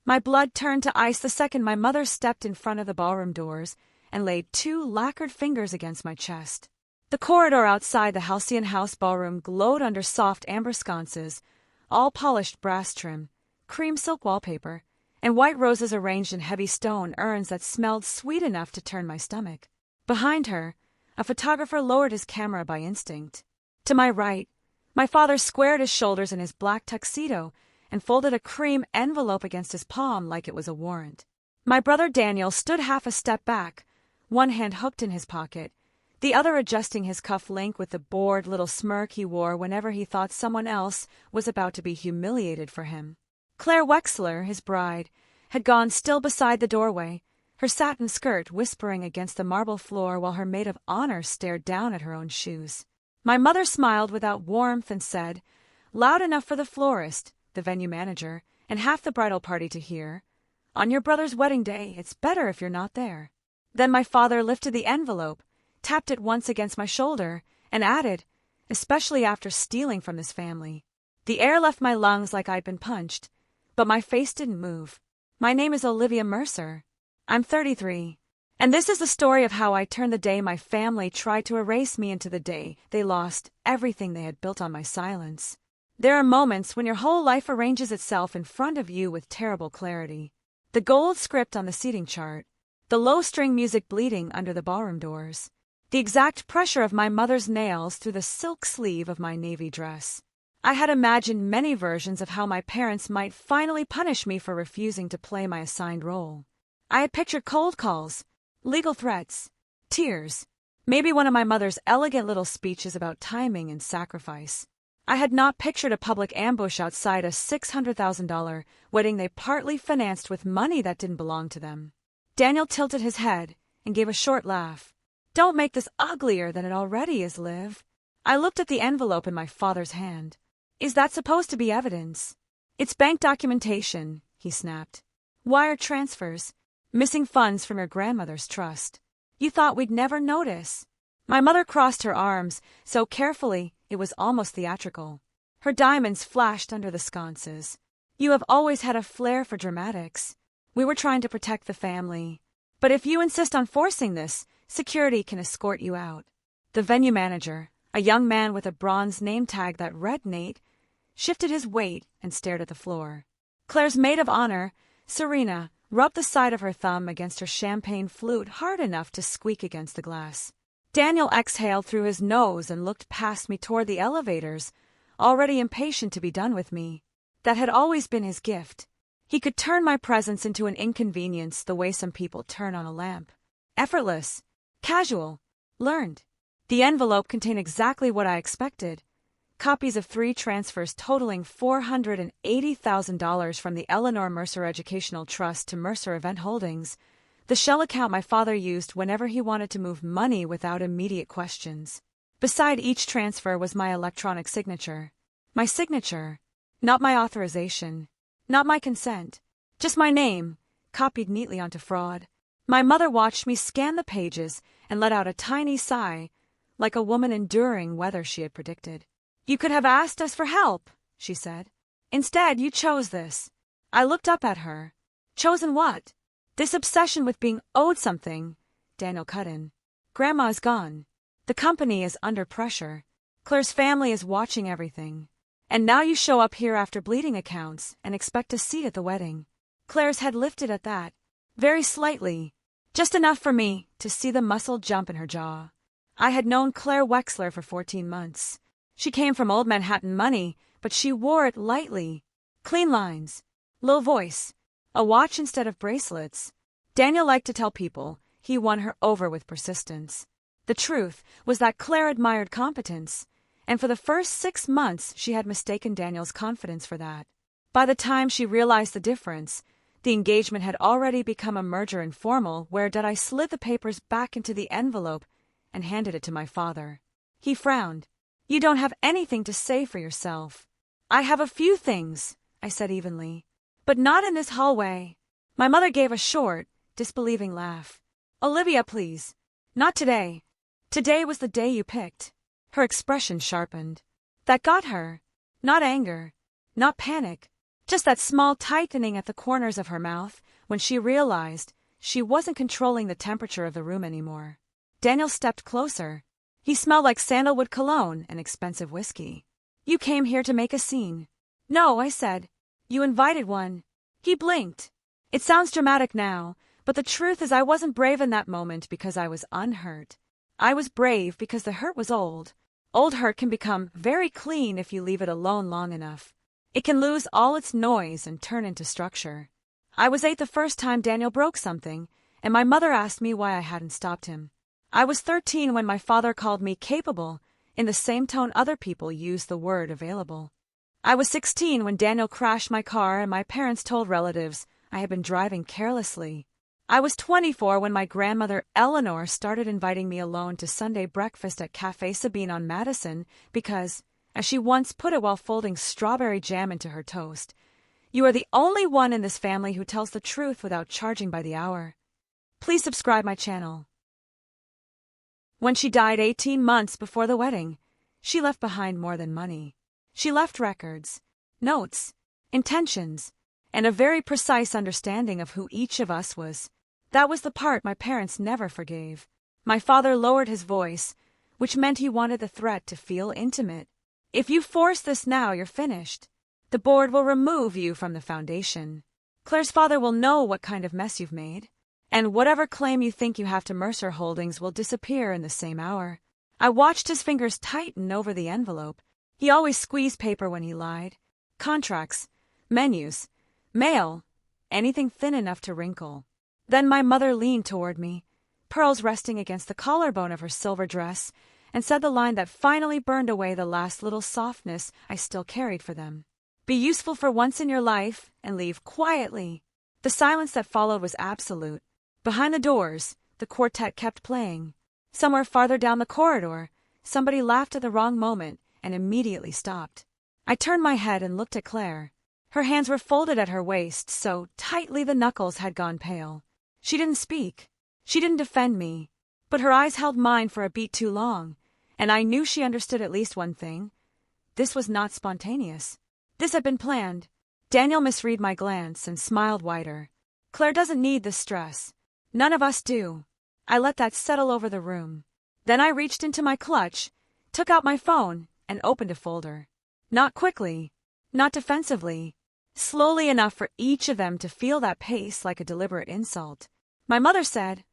My blood turned to ice the second my mother stepped in front of the ballroom doors and laid two lacquered fingers against my chest. The corridor outside the Halcyon House ballroom glowed under soft amber sconces, all polished brass trim, cream silk wallpaper, and white roses arranged in heavy stone urns that smelled sweet enough to turn my stomach. Behind her, a photographer lowered his camera by instinct. To my right, my father squared his shoulders in his black tuxedo and folded a cream envelope against his palm like it was a warrant. My brother Daniel stood half a step back, one hand hooked in his pocket, the other adjusting his cuff link with the bored little smirk he wore whenever he thought someone else was about to be humiliated for him. Claire Wexler, his bride, had gone still beside the doorway, her satin skirt whispering against the marble floor while her maid of honor stared down at her own shoes. My mother smiled without warmth and said, loud enough for the florist, the venue manager, and half the bridal party to hear, "On your brother's wedding day, it's better if you're not there." Then my father lifted the envelope, tapped it once against my shoulder, and added, "Especially after stealing from this family." The air left my lungs like I'd been punched, but my face didn't move. My name is Olivia Mercer. I'm 33. And this is the story of how I turned the day my family tried to erase me into the day they lost everything they had built on my silence. There are moments when your whole life arranges itself in front of you with terrible clarity. The gold script on the seating chart, the low-string music bleeding under the ballroom doors, the exact pressure of my mother's nails through the silk sleeve of my navy dress. I had imagined many versions of how my parents might finally punish me for refusing to play my assigned role. I had pictured cold calls, legal threats, tears, maybe one of my mother's elegant little speeches about timing and sacrifice. I had not pictured a public ambush outside a $600,000 wedding they partly financed with money that didn't belong to them. Daniel tilted his head and gave a short laugh. "Don't make this uglier than it already is, Liv." I looked at the envelope in my father's hand. "Is that supposed to be evidence?" "It's bank documentation," he snapped. "Wire transfers, missing funds from your grandmother's trust. You thought we'd never notice." My mother crossed her arms, so carefully it was almost theatrical. Her diamonds flashed under the sconces. "You have always had a flair for dramatics. We were trying to protect the family. But if you insist on forcing this, security can escort you out." The venue manager, a young man with a bronze name tag that read Nate, shifted his weight and stared at the floor. Claire's maid of honor, Serena, rubbed the side of her thumb against her champagne flute hard enough to squeak against the glass. Daniel exhaled through his nose and looked past me toward the elevators, already impatient to be done with me. That had always been his gift. He could turn my presence into an inconvenience the way some people turn on a lamp. Effortless, casual, learned. The envelope contained exactly what I expected. Copies of 3 transfers totaling $480,000 from the Eleanor Mercer Educational Trust to Mercer Event Holdings, the shell account my father used whenever he wanted to move money without immediate questions. Beside each transfer was my electronic signature. My signature, not my authorization, not my consent, just my name, copied neatly onto fraud. My mother watched me scan the pages and let out a tiny sigh, like a woman enduring weather she had predicted. "You could have asked us for help," she said. "Instead, you chose this." I looked up at her. "Chosen what?" "This obsession with being owed something," Daniel cut in. "Grandma is gone. The company is under pressure. Claire's family is watching everything. And now you show up here after bleeding accounts and expect a seat at the wedding." Claire's head lifted at that, very slightly, just enough for me to see the muscle jump in her jaw. I had known Claire Wexler for 14 months. She came from old Manhattan money, but she wore it lightly. Clean lines, low voice, a watch instead of bracelets. Daniel liked to tell people he won her over with persistence. The truth was that Claire admired competence, and for the first 6 months she had mistaken Daniel's confidence for that. By the time she realized the difference, the engagement had already become a merger informal where I slid the papers back into the envelope and handed it to my father. He frowned. "You don't have anything to say for yourself." "I have a few things," I said evenly, "but not in this hallway." My mother gave a short, disbelieving laugh. "Olivia, please. Not today. Today was the day you picked." Her expression sharpened. That got her. Not anger. Not panic. Just that small tightening at the corners of her mouth when she realized she wasn't controlling the temperature of the room anymore. Daniel stepped closer. He smelled like sandalwood cologne and expensive whiskey. "You came here to make a scene." "No," I said. "You invited one." He blinked. "It sounds dramatic now, but the truth is I wasn't brave in that moment because I was unhurt. I was brave because the hurt was old. Old hurt can become very clean if you leave it alone long enough. It can lose all its noise and turn into structure. I was 8 the first time Daniel broke something, and my mother asked me why I hadn't stopped him. I was 13 when my father called me capable, in the same tone other people use the word available. I was 16 when Daniel crashed my car and my parents told relatives I had been driving carelessly. I was 24 when my grandmother Eleanor started inviting me alone to Sunday breakfast at Café Sabine on Madison because, as she once put it while folding strawberry jam into her toast, "You are the only one in this family who tells the truth without charging by the hour." Please subscribe my channel. When she died 18 months before the wedding, she left behind more than money. She left records, notes, intentions, and a very precise understanding of who each of us was. That was the part my parents never forgave. My father lowered his voice, which meant he wanted the threat to feel intimate. "If you force this now, you're finished. The board will remove you from the foundation. Claire's father will know what kind of mess you've made. And whatever claim you think you have to Mercer Holdings will disappear in the same hour." I watched his fingers tighten over the envelope. He always squeezed paper when he lied. Contracts, menus, mail, anything thin enough to wrinkle. Then my mother leaned toward me, pearls resting against the collarbone of her silver dress, and said the line that finally burned away the last little softness I still carried for them. "Be useful for once in your life and leave quietly." The silence that followed was absolute. Behind the doors, the quartet kept playing. Somewhere farther down the corridor, somebody laughed at the wrong moment and immediately stopped. I turned my head and looked at Claire. Her hands were folded at her waist so tightly the knuckles had gone pale. She didn't speak. She didn't defend me. But her eyes held mine for a beat too long, and I knew she understood at least one thing. This was not spontaneous. This had been planned. Daniel misread my glance and smiled wider. "Claire doesn't need this stress. None of us do." I let that settle over the room. Then I reached into my clutch, took out my phone, and opened a folder. Not quickly, not defensively, slowly enough for each of them to feel that pace like a deliberate insult. My mother said,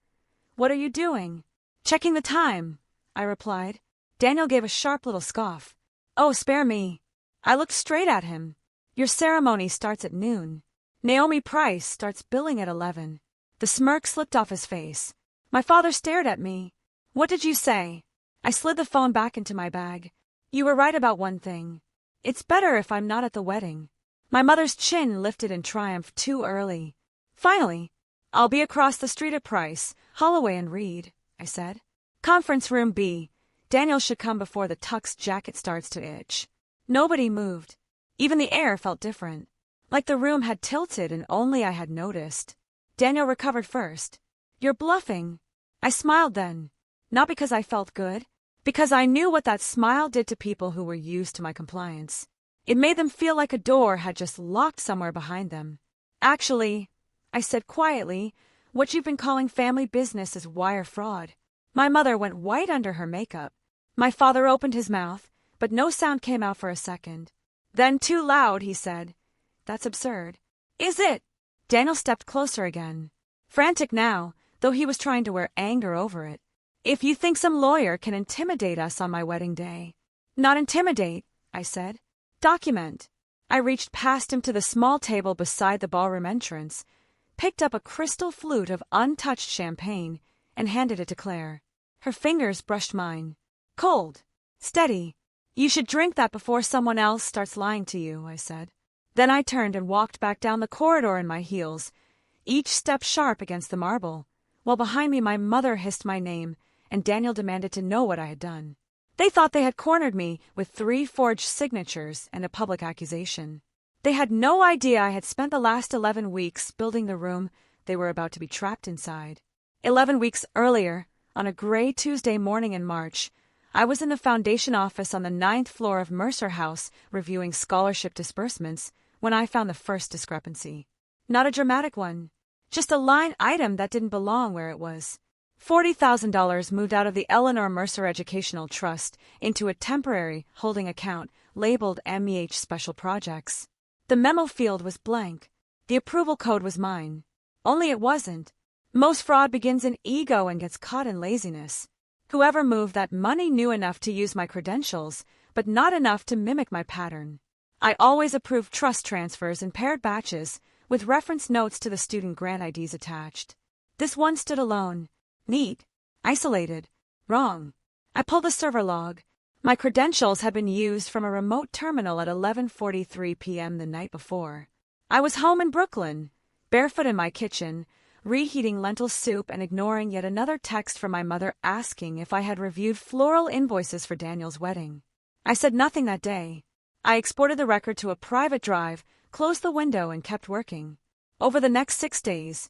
"What are you doing?" "Checking the time," I replied. Daniel gave a sharp little scoff. "Oh, spare me." I looked straight at him. "Your ceremony starts at noon. Naomi Price starts billing at 11. The smirk slipped off his face. My father stared at me. "What did you say?" I slid the phone back into my bag. "You were right about one thing. It's better if I'm not at the wedding." My mother's chin lifted in triumph too early. "Finally, I'll be across the street at Price, Holloway and Reed," I said. "Conference room B. Daniel should come before the tux jacket starts to itch." Nobody moved. Even the air felt different. Like the room had tilted and only I had noticed. Daniel recovered first. "You're bluffing." I smiled then. Not because I felt good. Because I knew what that smile did to people who were used to my compliance. It made them feel like a door had just locked somewhere behind them. "Actually," I said quietly, "what you've been calling family business is wire fraud." My mother went white under her makeup. My father opened his mouth, but no sound came out for a second. Then, too loud, he said, "That's absurd." "Is it?" Daniel stepped closer again. Frantic now, though he was trying to wear anger over it. "If you think some lawyer can intimidate us on my wedding day." "Not intimidate," I said. "Document." I reached past him to the small table beside the ballroom entrance, picked up a crystal flute of untouched champagne, and handed it to Claire. Her fingers brushed mine. "Cold. Steady. You should drink that before someone else starts lying to you," I said. Then I turned and walked back down the corridor in my heels, each step sharp against the marble, while behind me my mother hissed my name, and Daniel demanded to know what I had done. They thought they had cornered me with 3 forged signatures and a public accusation. They had no idea I had spent the last 11 weeks building the room they were about to be trapped inside. 11 weeks earlier, on a gray Tuesday morning in March, I was in the foundation office on the 9th floor of Mercer House reviewing scholarship disbursements when I found the first discrepancy. Not a dramatic one. Just a line item that didn't belong where it was. $40,000 moved out of the Eleanor Mercer Educational Trust into a temporary holding account labeled MEH Special Projects. The memo field was blank. The approval code was mine. Only it wasn't. Most fraud begins in ego and gets caught in laziness. Whoever moved that money knew enough to use my credentials, but not enough to mimic my pattern. I always approved trust transfers in paired batches, with reference notes to the student grant IDs attached. This one stood alone. Neat. Isolated. Wrong. I pulled the server log. My credentials had been used from a remote terminal at 11:43 p.m. the night before. I was home in Brooklyn, barefoot in my kitchen, reheating lentil soup and ignoring yet another text from my mother asking if I had reviewed floral invoices for Daniel's wedding. I said nothing that day. I exported the record to a private drive, closed the window, and kept working. Over the next 6 days,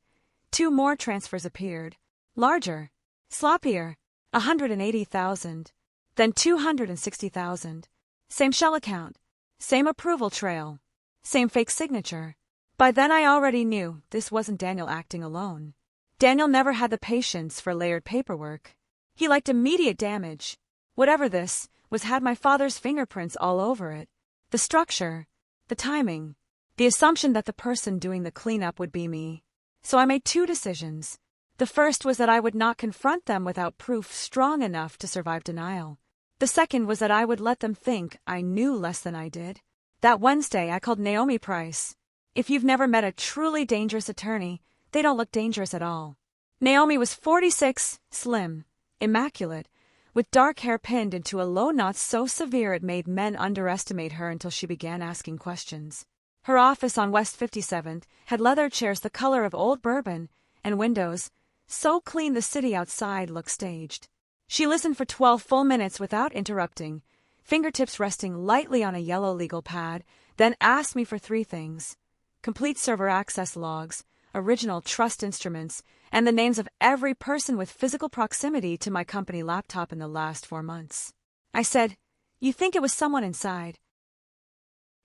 2 more transfers appeared. Larger. Sloppier. 180,000. Then 260,000. Same shell account. Same approval trail. Same fake signature. By then I already knew this wasn't Daniel acting alone. Daniel never had the patience for layered paperwork. He liked immediate damage. Whatever this was had my father's fingerprints all over it. The structure, the timing, the assumption that the person doing the cleanup would be me. So I made 2 decisions. The first was that I would not confront them without proof strong enough to survive denial. The second was that I would let them think I knew less than I did. That Wednesday I called Naomi Price. If you've never met a truly dangerous attorney, they don't look dangerous at all. Naomi was 46, slim, immaculate, with dark hair pinned into a low knot so severe it made men underestimate her until she began asking questions. Her office on West 57th had leather chairs the color of old bourbon and windows so clean the city outside looked staged. She listened for 12 full minutes without interrupting, fingertips resting lightly on a yellow legal pad, then asked me for 3 things: complete server access logs, original trust instruments, and the names of every person with physical proximity to my company laptop in the last 4 months. I said, "You think it was someone inside?"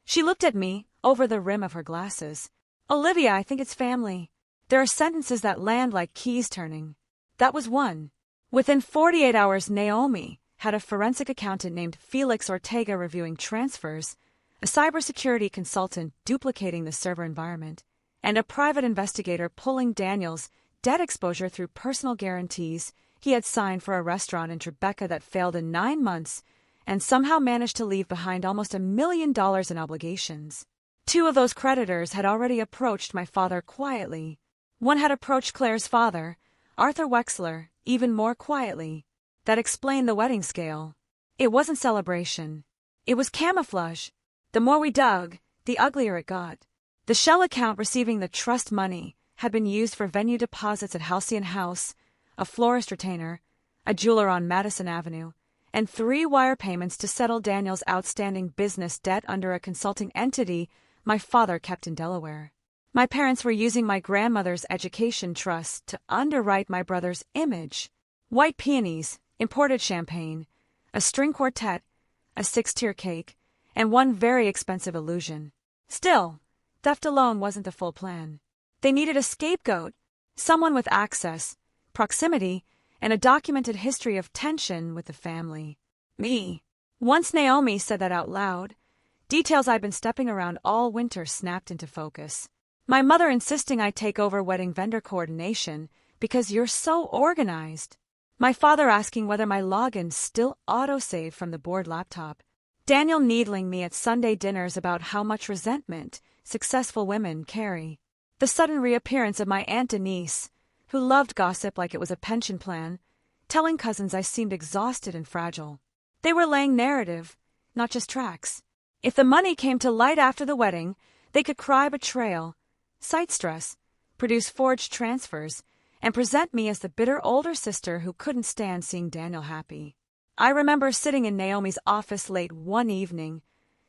She looked at me, over the rim of her glasses. "Olivia, I think it's family. There are sentences that land like keys turning." That was one. Within 48 hours, Naomi had a forensic accountant named Felix Ortega reviewing transfers, a cybersecurity consultant duplicating the server environment, and a private investigator pulling Daniel's debt exposure through personal guarantees he had signed for a restaurant in Tribeca that failed in 9 months and somehow managed to leave behind almost $1 million in obligations. 2 of those creditors had already approached my father quietly. One had approached Claire's father, Arthur Wexler, even more quietly. That explained the wedding scale. It wasn't celebration. It was camouflage. The more we dug, the uglier it got. The shell account receiving the trust money had been used for venue deposits at Halcyon House, a florist retainer, a jeweler on Madison Avenue, and 3 wire payments to settle Daniel's outstanding business debt under a consulting entity my father kept in Delaware. My parents were using my grandmother's education trust to underwrite my brother's image. White peonies, imported champagne, a string quartet, a 6-tier cake, and 1 very expensive illusion. Still, theft alone wasn't the full plan. They needed a scapegoat, someone with access, proximity, and a documented history of tension with the family. Me. Once Naomi said that out loud, details I'd been stepping around all winter snapped into focus. My mother insisting I take over wedding vendor coordination because you're so organized. My father asking whether my login still autosaved from the board laptop. Daniel needling me at Sunday dinners about how much resentment successful women carry. The sudden reappearance of my Aunt Denise, who loved gossip like it was a pension plan, telling cousins I seemed exhausted and fragile. They were laying narrative, not just tracks. If the money came to light after the wedding, they could cry betrayal, cite stress, produce forged transfers, and present me as the bitter older sister who couldn't stand seeing Daniel happy. I remember sitting in Naomi's office late one evening,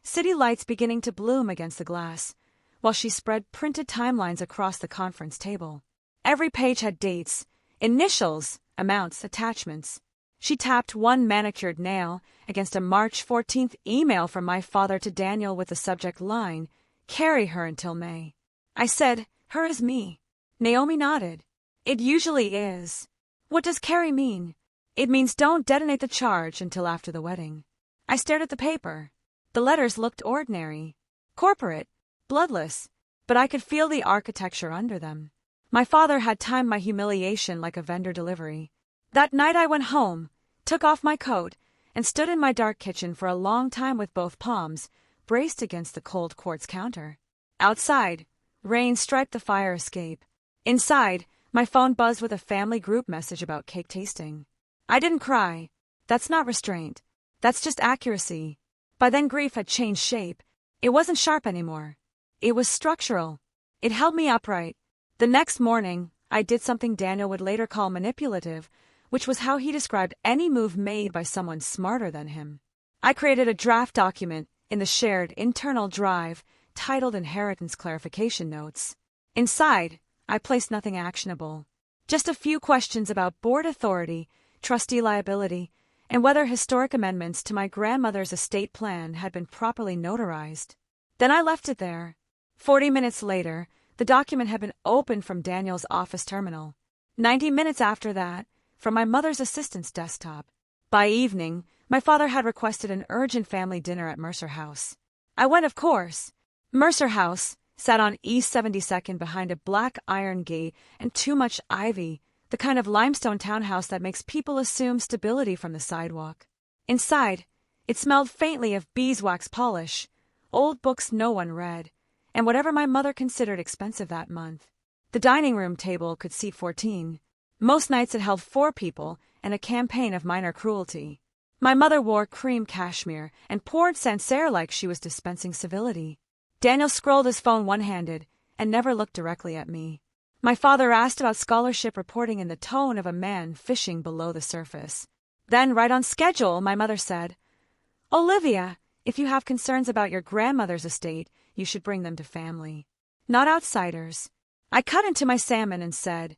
city lights beginning to bloom against the glass, while she spread printed timelines across the conference table. Every page had dates, initials, amounts, attachments. She tapped 1 manicured nail against a March 14th email from my father to Daniel with the subject line, Carry her until May. I said, her is me. Naomi nodded. It usually is. What does carry mean? It means don't detonate the charge until after the wedding. I stared at the paper. The letters looked ordinary, corporate, bloodless, but I could feel the architecture under them. My father had timed my humiliation like a vendor delivery. That night I went home, took off my coat, and stood in my dark kitchen for a long time with both palms braced against the cold quartz counter. Outside, rain striped the fire escape. Inside, my phone buzzed with a family group message about cake tasting. I didn't cry. That's not restraint. That's just accuracy. By then grief had changed shape. It wasn't sharp anymore. It was structural. It held me upright. The next morning, I did something Daniel would later call manipulative, which was how he described any move made by someone smarter than him. I created a draft document in the shared internal drive titled Inheritance Clarification Notes. Inside, I placed nothing actionable. Just a few questions about board authority, trustee liability, and whether historic amendments to my grandmother's estate plan had been properly notarized. Then I left it there. 40 minutes later, the document had been opened from Daniel's office terminal. 90 minutes after that, from my mother's assistant's desktop. By evening, my father had requested an urgent family dinner at Mercer House. I went, of course. Mercer House sat on East 72nd behind a black iron gate and too much ivy, the kind of limestone townhouse that makes people assume stability from the sidewalk. Inside, it smelled faintly of beeswax polish, old books no one read, and whatever my mother considered expensive that month. The dining room table could seat 14. Most nights it held 4 people and a campaign of minor cruelty. My mother wore cream cashmere and poured Sancerre like she was dispensing civility. Daniel scrolled his phone one-handed and never looked directly at me. My father asked about scholarship reporting in the tone of a man fishing below the surface. Then, right on schedule, my mother said, "Olivia, if you have concerns about your grandmother's estate, you should bring them to family, not outsiders." I cut into my salmon and said,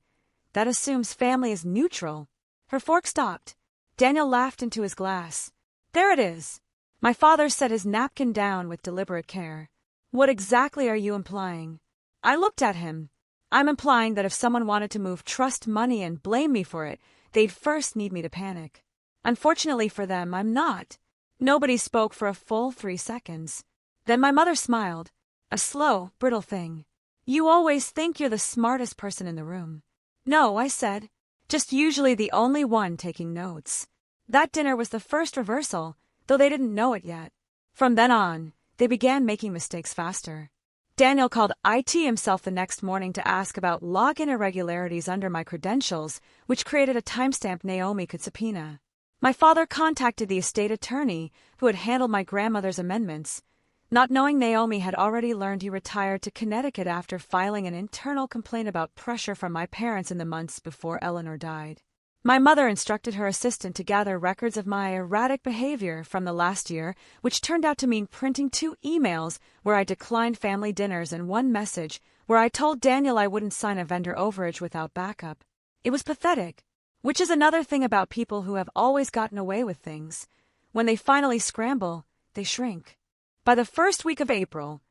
"That assumes family is neutral." Her fork stopped. Daniel laughed into his glass. "There it is." My father set his napkin down with deliberate care. "What exactly are you implying?" I looked at him. "I'm implying that if someone wanted to move trust money and blame me for it, they'd first need me to panic. Unfortunately for them, I'm not." Nobody spoke for a full 3 seconds. Then my mother smiled. A slow, brittle thing. "You always think you're the smartest person in the room." "No," I said. "Just usually the only one taking notes." That dinner was the first reversal, though they didn't know it yet. From then on, they began making mistakes faster. Daniel called IT himself the next morning to ask about login irregularities under my credentials, which created a timestamp Naomi could subpoena. My father contacted the estate attorney who had handled my grandmother's amendments, not knowing Naomi had already learned he retired to Connecticut after filing an internal complaint about pressure from my parents in the months before Eleanor died. My mother instructed her assistant to gather records of my erratic behavior from the last year, which turned out to mean printing 2 emails where I declined family dinners and 1 message where I told Daniel I wouldn't sign a vendor overage without backup. It was pathetic, which is another thing about people who have always gotten away with things. When they finally scramble, they shrink. By the first week of April,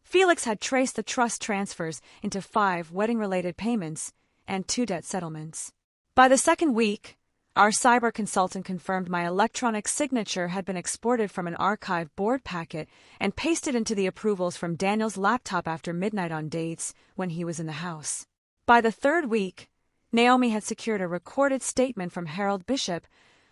Felix had traced the trust transfers into 5 wedding-related payments and 2 debt settlements. By the second week, our cyber consultant confirmed my electronic signature had been exported from an archive board packet and pasted into the approvals from Daniel's laptop after midnight on dates when he was in the house. By the 3rd week, Naomi had secured a recorded statement from Harold Bishop,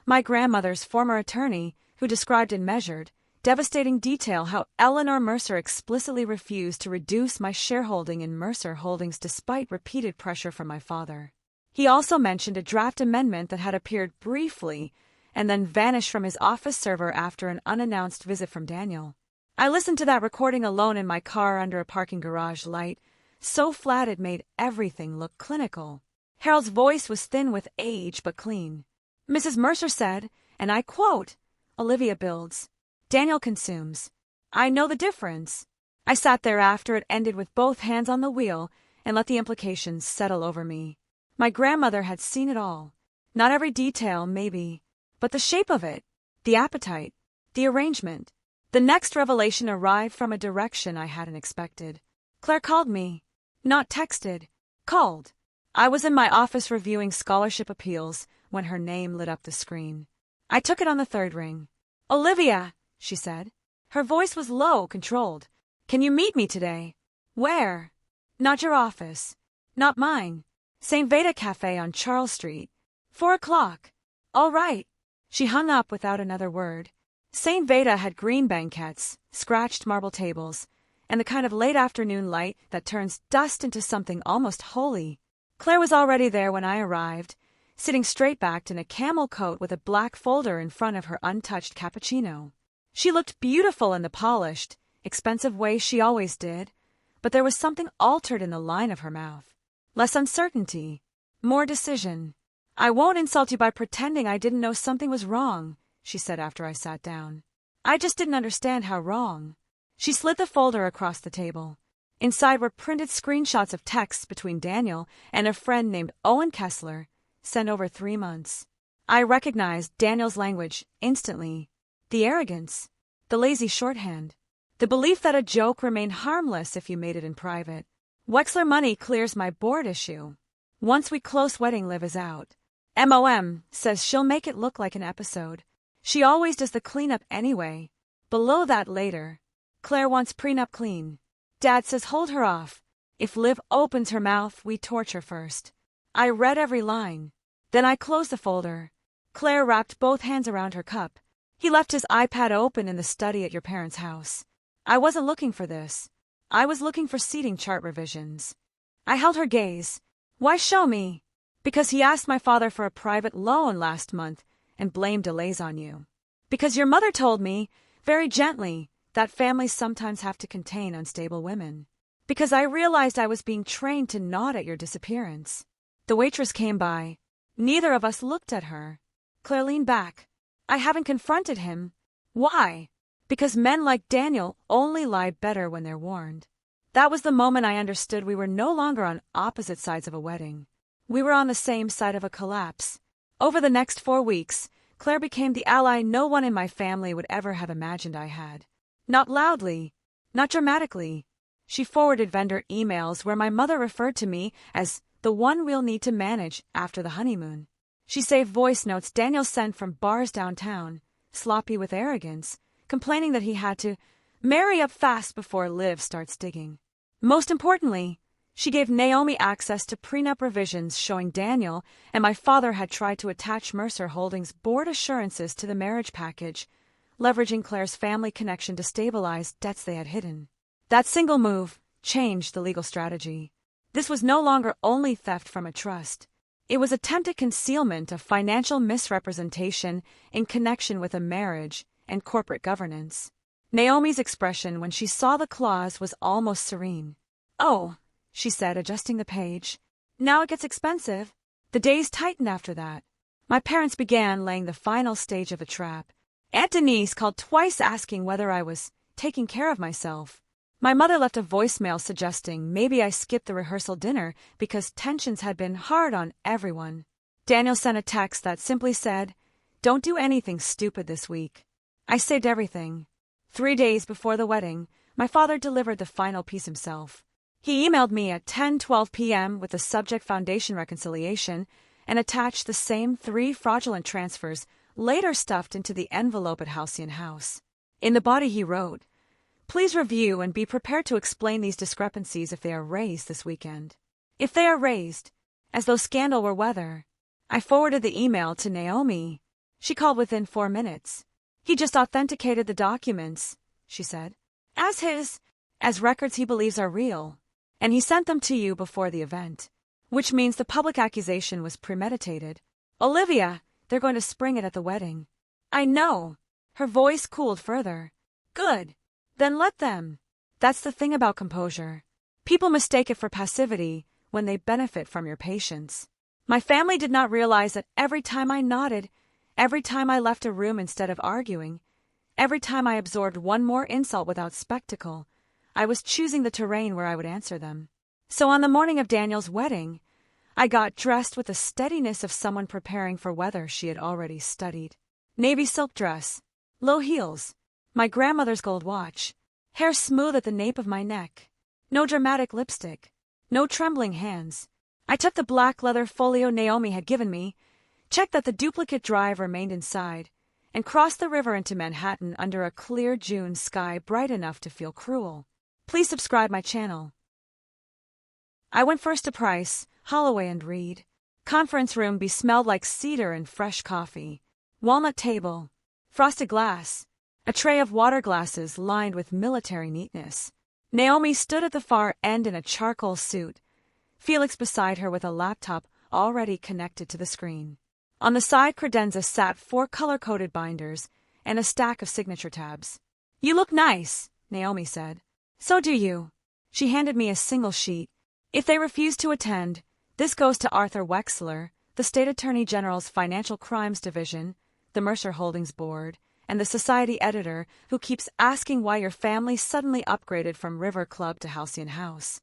my grandmother's former attorney, who described in measured, devastating detail how Eleanor Mercer explicitly refused to reduce my shareholding in Mercer Holdings despite repeated pressure from my father. He also mentioned a draft amendment that had appeared briefly and then vanished from his office server after an unannounced visit from Daniel. I listened to that recording alone in my car under a parking garage light, so flat it made everything look clinical. Harold's voice was thin with age but clean. Mrs. Mercer said, and I quote, "Olivia builds, Daniel consumes. I know the difference." I sat there after it ended with both hands on the wheel and let the implications settle over me. My grandmother had seen it all. Not every detail, maybe, but the shape of it, the appetite, the arrangement. The next revelation arrived from a direction I hadn't expected. Claire called me. Not texted. Called. I was in my office reviewing scholarship appeals when her name lit up the screen. I took it on the third ring. "Olivia," she said. Her voice was low, controlled. "Can you meet me today?" "Where?" "Not your office. Not mine. St. Veda Cafe on Charles Street. 4 o'clock. "All right." She hung up without another word. St. Veda had green banquettes, scratched marble tables, and the kind of late afternoon light that turns dust into something almost holy. Claire was already there when I arrived, sitting straight-backed in a camel coat with a black folder in front of her untouched cappuccino. She looked beautiful in the polished, expensive way she always did, but there was something altered in the line of her mouth. Less uncertainty, more decision. "I won't insult you by pretending I didn't know something was wrong," she said after I sat down. "I just didn't understand how wrong." She slid the folder across the table. Inside were printed screenshots of texts between Daniel and a friend named Owen Kessler, sent over 3 months. I recognized Daniel's language instantly. The arrogance, the lazy shorthand, the belief that a joke remained harmless if you made it in private. "Wexler money clears my board issue. Once we close wedding Liv is out. MOM says she'll make it look like an episode. She always does the cleanup anyway. Below that later. Claire wants prenup clean. Dad says hold her off. If Liv opens her mouth, we torture first." I read every line. Then I closed the folder. Claire wrapped both hands around her cup. "He left his iPad open in the study at your parents' house. I wasn't looking for this. I was looking for seating chart revisions." I held her gaze. "Why show me?" "Because he asked my father for a private loan last month and blamed delays on you. Because your mother told me, very gently, that families sometimes have to contain unstable women. Because I realized I was being trained to nod at your disappearance." The waitress came by. Neither of us looked at her. Claire leaned back. "I haven't confronted him." "Why?" "Because men like Daniel only lie better when they're warned." That was the moment I understood we were no longer on opposite sides of a wedding. We were on the same side of a collapse. Over the next 4 weeks, Claire became the ally no one in my family would ever have imagined I had. Not loudly, not dramatically. She forwarded vendor emails where my mother referred to me as the one we'll need to manage after the honeymoon. She saved voice notes Daniel sent from bars downtown, sloppy with arrogance, complaining that he had to marry up fast before Liv starts digging. Most importantly, she gave Naomi access to prenup revisions showing Daniel and my father had tried to attach Mercer Holdings' board assurances to the marriage package, leveraging Claire's family connection to stabilize debts they had hidden. That single move changed the legal strategy. This was no longer only theft from a trust. It was attempted concealment of financial misrepresentation in connection with a marriage and corporate governance. Naomi's expression when she saw the clause was almost serene. "Oh," she said, adjusting the page. "Now it gets expensive." The days tightened after that. My parents began laying the final stage of the trap. Aunt Denise called twice asking whether I was taking care of myself. My mother left a voicemail suggesting maybe I skipped the rehearsal dinner because tensions had been hard on everyone. Daniel sent a text that simply said, "Don't do anything stupid this week." I saved everything. 3 days before the wedding, my father delivered the final piece himself. He emailed me at 10:12 p.m. with the subject foundation reconciliation and attached the same 3 fraudulent transfers later stuffed into the envelope at Halcyon House. In the body he wrote, "Please review and be prepared to explain these discrepancies if they are raised this weekend." If they are raised, as though scandal were weather. I forwarded the email to Naomi. She called within 4 minutes. "He just authenticated the documents," she said, as records he believes are real, and he sent them to you before the event, which means the public accusation was premeditated. "Olivia, they're going to spring it at the wedding." "I know." Her voice cooled further. "Good. Then let them." That's the thing about composure. People mistake it for passivity when they benefit from your patience. My family did not realize that every time I nodded, every time I left a room instead of arguing, every time I absorbed one more insult without spectacle, I was choosing the terrain where I would answer them. So on the morning of Daniel's wedding, I got dressed with the steadiness of someone preparing for weather she had already studied. Navy silk dress, low heels, My grandmother's gold watch. Hair smooth at the nape of my neck. No dramatic lipstick. No trembling hands. I took the black leather folio Naomi had given me, checked that the duplicate drive remained inside, and crossed the river into Manhattan under a clear June sky bright enough to feel cruel. Please subscribe my channel. I went first to Price, Holloway & Reed. Conference room smelled like cedar and fresh coffee. Walnut table. Frosted glass. A tray of water glasses lined with military neatness. Naomi stood at the far end in a charcoal suit, Felix beside her with a laptop already connected to the screen. On the side credenza sat 4 color-coded binders and a stack of signature tabs. "You look nice," Naomi said. "So do you." She handed me a single sheet. "If they refuse to attend, this goes to Arthur Wexler, the State Attorney General's Financial Crimes Division, the Mercer Holdings Board, and the Society editor who keeps asking why your family suddenly upgraded from River Club to Halcyon House."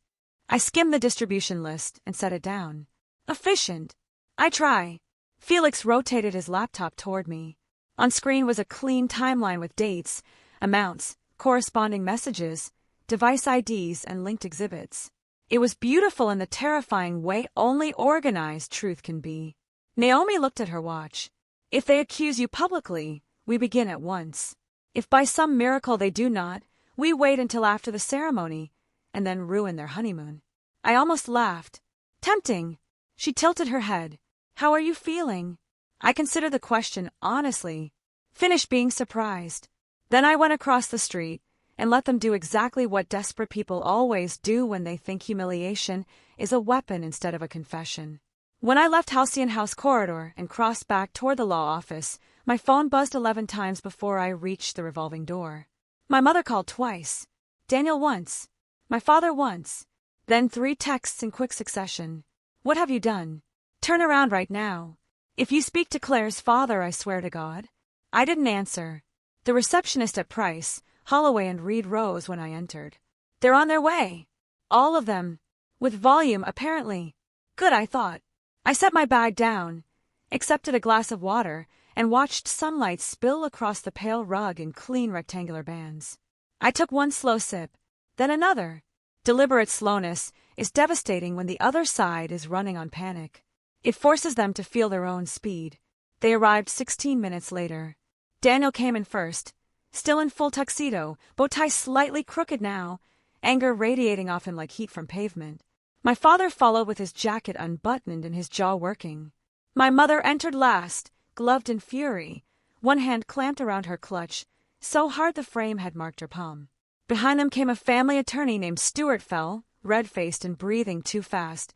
I skimmed the distribution list and set it down. Efficient. I try. Felix rotated his laptop toward me. On screen was a clean timeline with dates, amounts, corresponding messages, device IDs, and linked exhibits. It was beautiful in the terrifying way only organized truth can be. Naomi looked at her watch. "If they accuse you publicly, we begin at once. If by some miracle they do not, we wait until after the ceremony, and then ruin their honeymoon." I almost laughed. Tempting. She tilted her head. "How are you feeling?" I considered the question honestly. Finished being surprised. Then I went across the street and let them do exactly what desperate people always do when they think humiliation is a weapon instead of a confession. When I left Halcyon House corridor and crossed back toward the law office, my phone buzzed 11 times before I reached the revolving door. My mother called twice. Daniel once. My father once. Then 3 texts in quick succession. "What have you done? Turn around right now. If you speak to Claire's father, I swear to God." I didn't answer. The receptionist at Price, Holloway & Reed rose when I entered. "They're on their way. All of them. With volume, apparently." Good, I thought. I set my bag down, accepted a glass of water, and watched sunlight spill across the pale rug in clean rectangular bands. I took one slow sip, then another. Deliberate slowness is devastating when the other side is running on panic. It forces them to feel their own speed. They arrived 16 minutes later. Daniel came in first, still in full tuxedo, bow tie slightly crooked now, anger radiating off him like heat from pavement. My father followed with his jacket unbuttoned and his jaw working. My mother entered last, gloved in fury, one hand clamped around her clutch, so hard the frame had marked her palm. Behind them came a family attorney named Stuart Fell, red-faced and breathing too fast,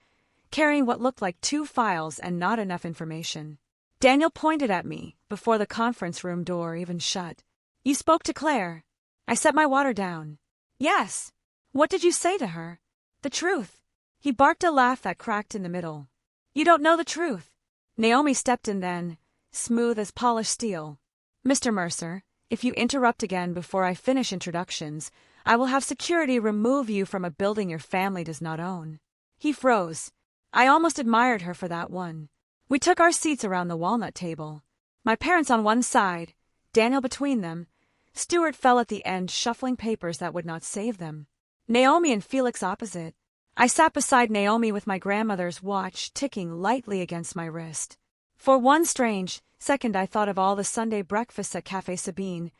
carrying what looked like 2 files and not enough information. Daniel pointed at me before the conference room door even shut. "You spoke to Claire." I set my water down. "Yes." "What did you say to her?" "The truth." He barked a laugh that cracked in the middle. "You don't know the truth." Naomi stepped in then, smooth as polished steel. "Mr. Mercer, if you interrupt again before I finish introductions, I will have security remove you from a building your family does not own." He froze. I almost admired her for that one. We took our seats around the walnut table. My parents on one side, Daniel between them. Stuart fell at the end shuffling papers that would not save them. Naomi and Felix opposite. I sat beside Naomi with my grandmother's watch ticking lightly against my wrist. For one strange second I thought of all the Sunday breakfasts at Café Sabine,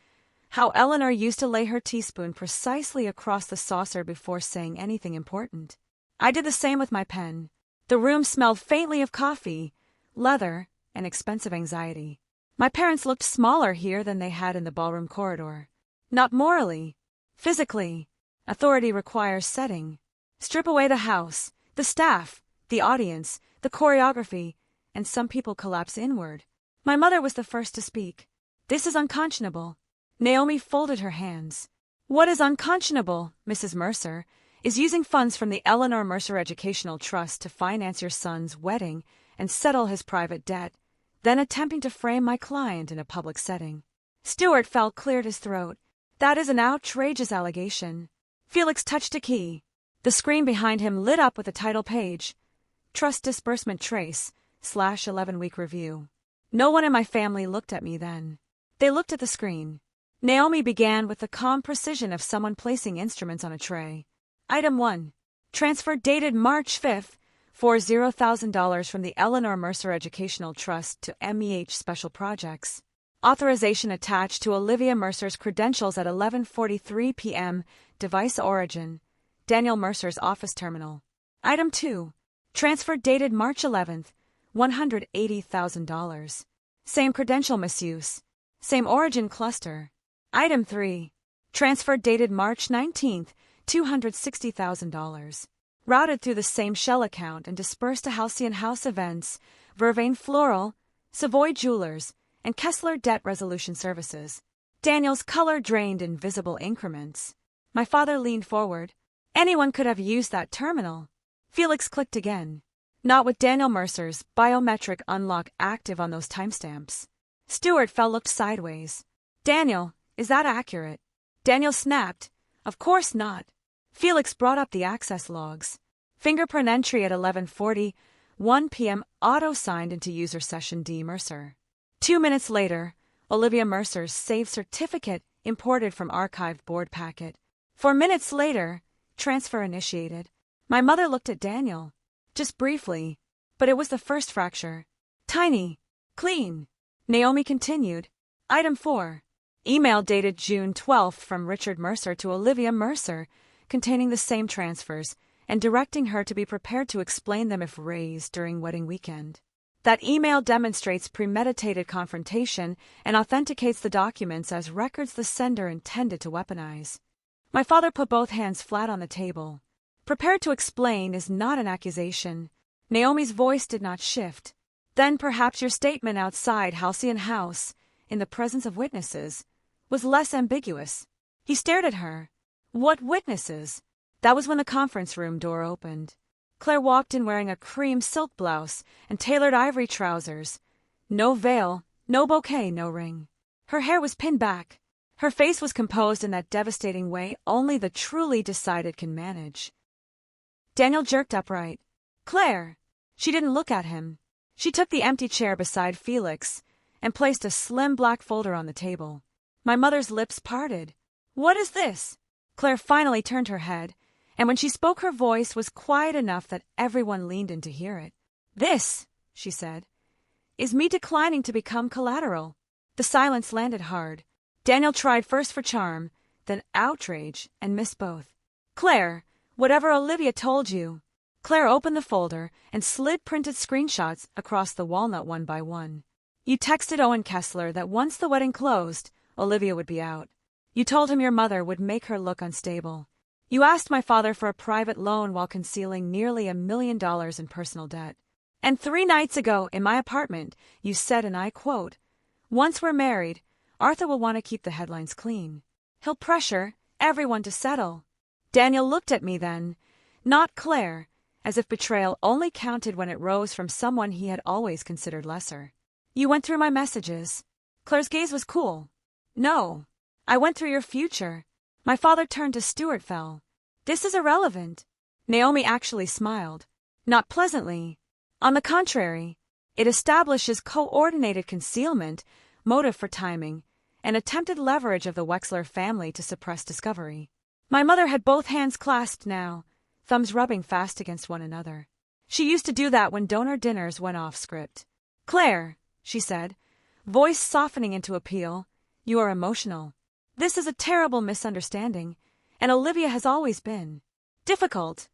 how Eleanor used to lay her teaspoon precisely across the saucer before saying anything important. I did the same with my pen. The room smelled faintly of coffee, leather, and expensive anxiety. My parents looked smaller here than they had in the ballroom corridor. Not morally. Physically. Authority requires setting. Strip away the house, the staff, the audience, the choreography, and some people collapse inward. My mother was the first to speak. "This is unconscionable." Naomi folded her hands. "What is unconscionable, Mrs. Mercer, is using funds from the Eleanor Mercer Educational Trust to finance your son's wedding and settle his private debt, then attempting to frame my client in a public setting." Stuart Fell cleared his throat. "That is an outrageous allegation." Felix touched a key. The screen behind him lit up with a title page. Trust Disbursement Trace / 11-week review. No one in my family looked at me then. They looked at the screen. Naomi began with the calm precision of someone placing instruments on a tray. Item 1. Transfer dated March 5th, $40,000 from the Eleanor Mercer Educational Trust to MEH Special Projects. Authorization attached to Olivia Mercer's credentials at 11:43 p.m. Device origin: Daniel Mercer's office terminal. Item 2. Transfer dated March 11th, $180,000. Same credential misuse. Same origin cluster. Item 3. Transfer dated March 19th, $260,000. Routed through the same shell account and dispersed to Halcyon House Events, Vervain Floral, Savoy Jewelers, and Kessler Debt Resolution Services. Daniel's color drained in visible increments. My father leaned forward. Anyone could have used that terminal. Felix clicked again. Not with Daniel Mercer's biometric unlock active on those timestamps. Stuart Fell looked sideways. Daniel, is that accurate? Daniel snapped. Of course not. Felix brought up the access logs. Fingerprint entry at 11:41 p.m. auto-signed into user session D. Mercer. 2 minutes later, Olivia Mercer's saved certificate imported from archived board packet. 4 minutes later, transfer initiated. My mother looked at Daniel. Just briefly. But it was the first fracture. Tiny. Clean. Naomi continued. Item 4. Email dated June 12th from Richard Mercer to Olivia Mercer, containing the same transfers, and directing her to be prepared to explain them if raised during wedding weekend. That email demonstrates premeditated confrontation and authenticates the documents as records the sender intended to weaponize. My father put both hands flat on the table. Prepared to explain is not an accusation. Naomi's voice did not shift. Then perhaps your statement outside Halcyon House, in the presence of witnesses, was less ambiguous. He stared at her. What witnesses? That was when the conference room door opened. Claire walked in wearing a cream silk blouse and tailored ivory trousers. No veil, no bouquet, no ring. Her hair was pinned back. Her face was composed in that devastating way only the truly decided can manage. Daniel jerked upright. Claire! She didn't look at him. She took the empty chair beside Felix and placed a slim black folder on the table. My mother's lips parted. What is this? Claire finally turned her head, and when she spoke her voice was quiet enough that everyone leaned in to hear it. This, she said, is me declining to become collateral. The silence landed hard. Daniel tried first for charm, then outrage, and missed both. Claire, whatever Olivia told you. Claire opened the folder and slid printed screenshots across the walnut one by one. You texted Owen Kessler that once the wedding closed, Olivia would be out. You told him your mother would make her look unstable. You asked my father for a private loan while concealing nearly $1 million in personal debt. And 3 nights ago, in my apartment, you said, and I quote, "Once we're married, Arthur will want to keep the headlines clean. He'll pressure everyone to settle." Daniel looked at me then, not Claire, as if betrayal only counted when it rose from someone he had always considered lesser. You went through my messages. Claire's gaze was cool. No. I went through your future. My father turned to Stuart Fell. This is irrelevant. Naomi actually smiled. Not pleasantly. On the contrary, it establishes coordinated concealment, motive for timing, and attempted leverage of the Wexler family to suppress discovery. My mother had both hands clasped now, thumbs rubbing fast against one another. She used to do that when donor dinners went off script. Claire, she said, voice softening into appeal, you are emotional. This is a terrible misunderstanding, and Olivia has always been. Difficult.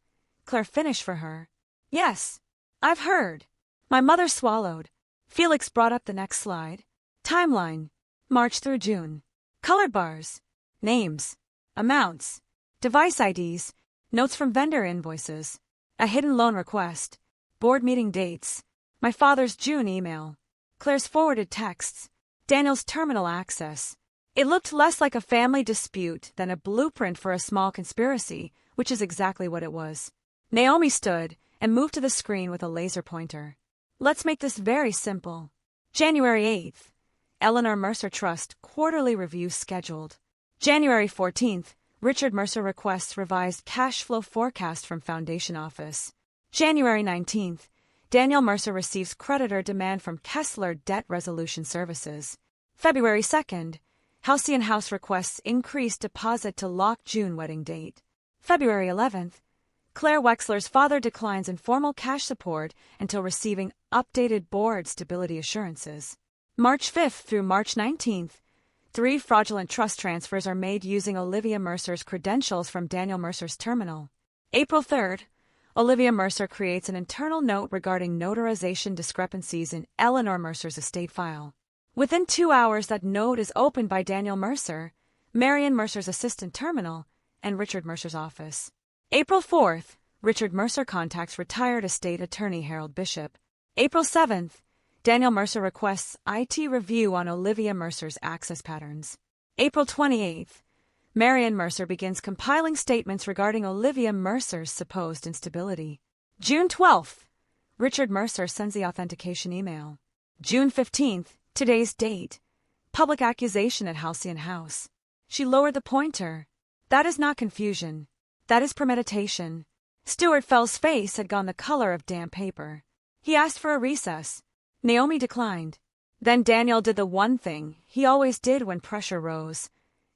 Claire finished for her. Yes, I've heard. My mother swallowed. Felix brought up the next slide. Timeline. March through June. Colored bars. Names. Amounts. Device IDs. Notes from vendor invoices. A hidden loan request. Board meeting dates. My father's June email. Claire's forwarded texts. Daniel's terminal access. It looked less like a family dispute than a blueprint for a small conspiracy, which is exactly what it was. Naomi stood and moved to the screen with a laser pointer. Let's make this very simple. January 8th. Eleanor Mercer Trust quarterly review scheduled. January 14th. Richard Mercer requests revised cash flow forecast from Foundation Office. January 19th. Daniel Mercer receives creditor demand from Kessler Debt Resolution Services. February 2nd. Halcyon House requests increased deposit to lock June wedding date. February 11th. Claire Wexler's father declines informal cash support until receiving updated board stability assurances. March 5th through March 19th. 3 fraudulent trust transfers are made using Olivia Mercer's credentials from Daniel Mercer's terminal. April 3rd. Olivia Mercer creates an internal note regarding notarization discrepancies in Eleanor Mercer's estate file. Within 2 hours, that note is opened by Daniel Mercer, Marion Mercer's assistant terminal, and Richard Mercer's office. April 4th. Richard Mercer contacts retired estate attorney Harold Bishop. April 7th. Daniel Mercer requests IT review on Olivia Mercer's access patterns. April 28th. Marion Mercer begins compiling statements regarding Olivia Mercer's supposed instability. June 12th. Richard Mercer sends the authentication email. June 15th, today's date. Public accusation at Halcyon House. She lowered the pointer. That is not confusion. That is premeditation. Stuart Fell's face had gone the color of damp paper. He asked for a recess. Naomi declined. Then Daniel did the one thing he always did when pressure rose.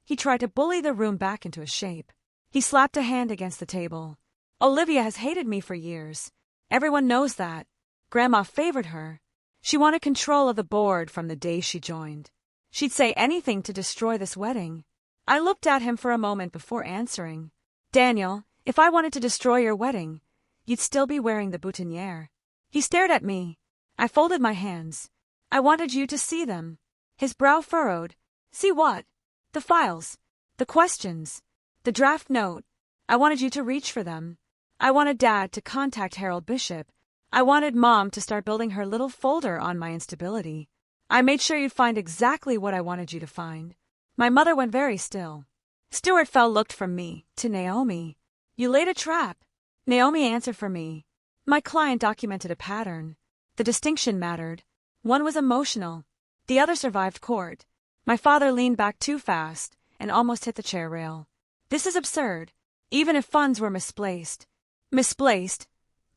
He tried to bully the room back into a shape. He slapped a hand against the table. Olivia has hated me for years. Everyone knows that. Grandma favored her. She wanted control of the board from the day she joined. She'd say anything to destroy this wedding. I looked at him for a moment before answering. Daniel, if I wanted to destroy your wedding, you'd still be wearing the boutonniere. He stared at me. I folded my hands. I wanted you to see them. His brow furrowed. See what? The files. The questions. The draft note. I wanted you to reach for them. I wanted Dad to contact Harold Bishop. I wanted Mom to start building her little folder on my instability. I made sure you'd find exactly what I wanted you to find. My mother went very still. Stuart Fell looked from me to Naomi. You laid a trap. Naomi answered for me. My client documented a pattern. The distinction mattered. One was emotional. The other survived court. My father leaned back too fast and almost hit the chair rail. This is absurd, even if funds were misplaced. Misplaced,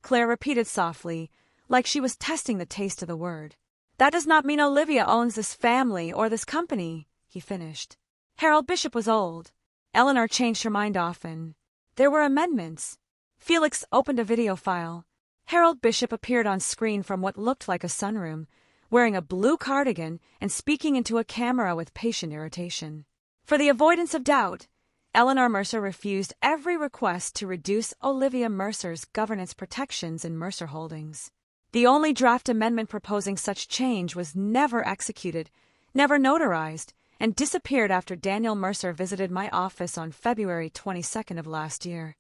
Claire repeated softly, like she was testing the taste of the word. That does not mean Olivia owns this family or this company, he finished. Harold Bishop was old. Eleanor changed her mind often. There were amendments. Felix opened a video file. Harold Bishop appeared on screen from what looked like a sunroom, wearing a blue cardigan and speaking into a camera with patient irritation. For the avoidance of doubt, Eleanor Mercer refused every request to reduce Olivia Mercer's governance protections in Mercer Holdings. The only draft amendment proposing such change was never executed, never notarized, and disappeared after Daniel Mercer visited my office on February 22nd of last year.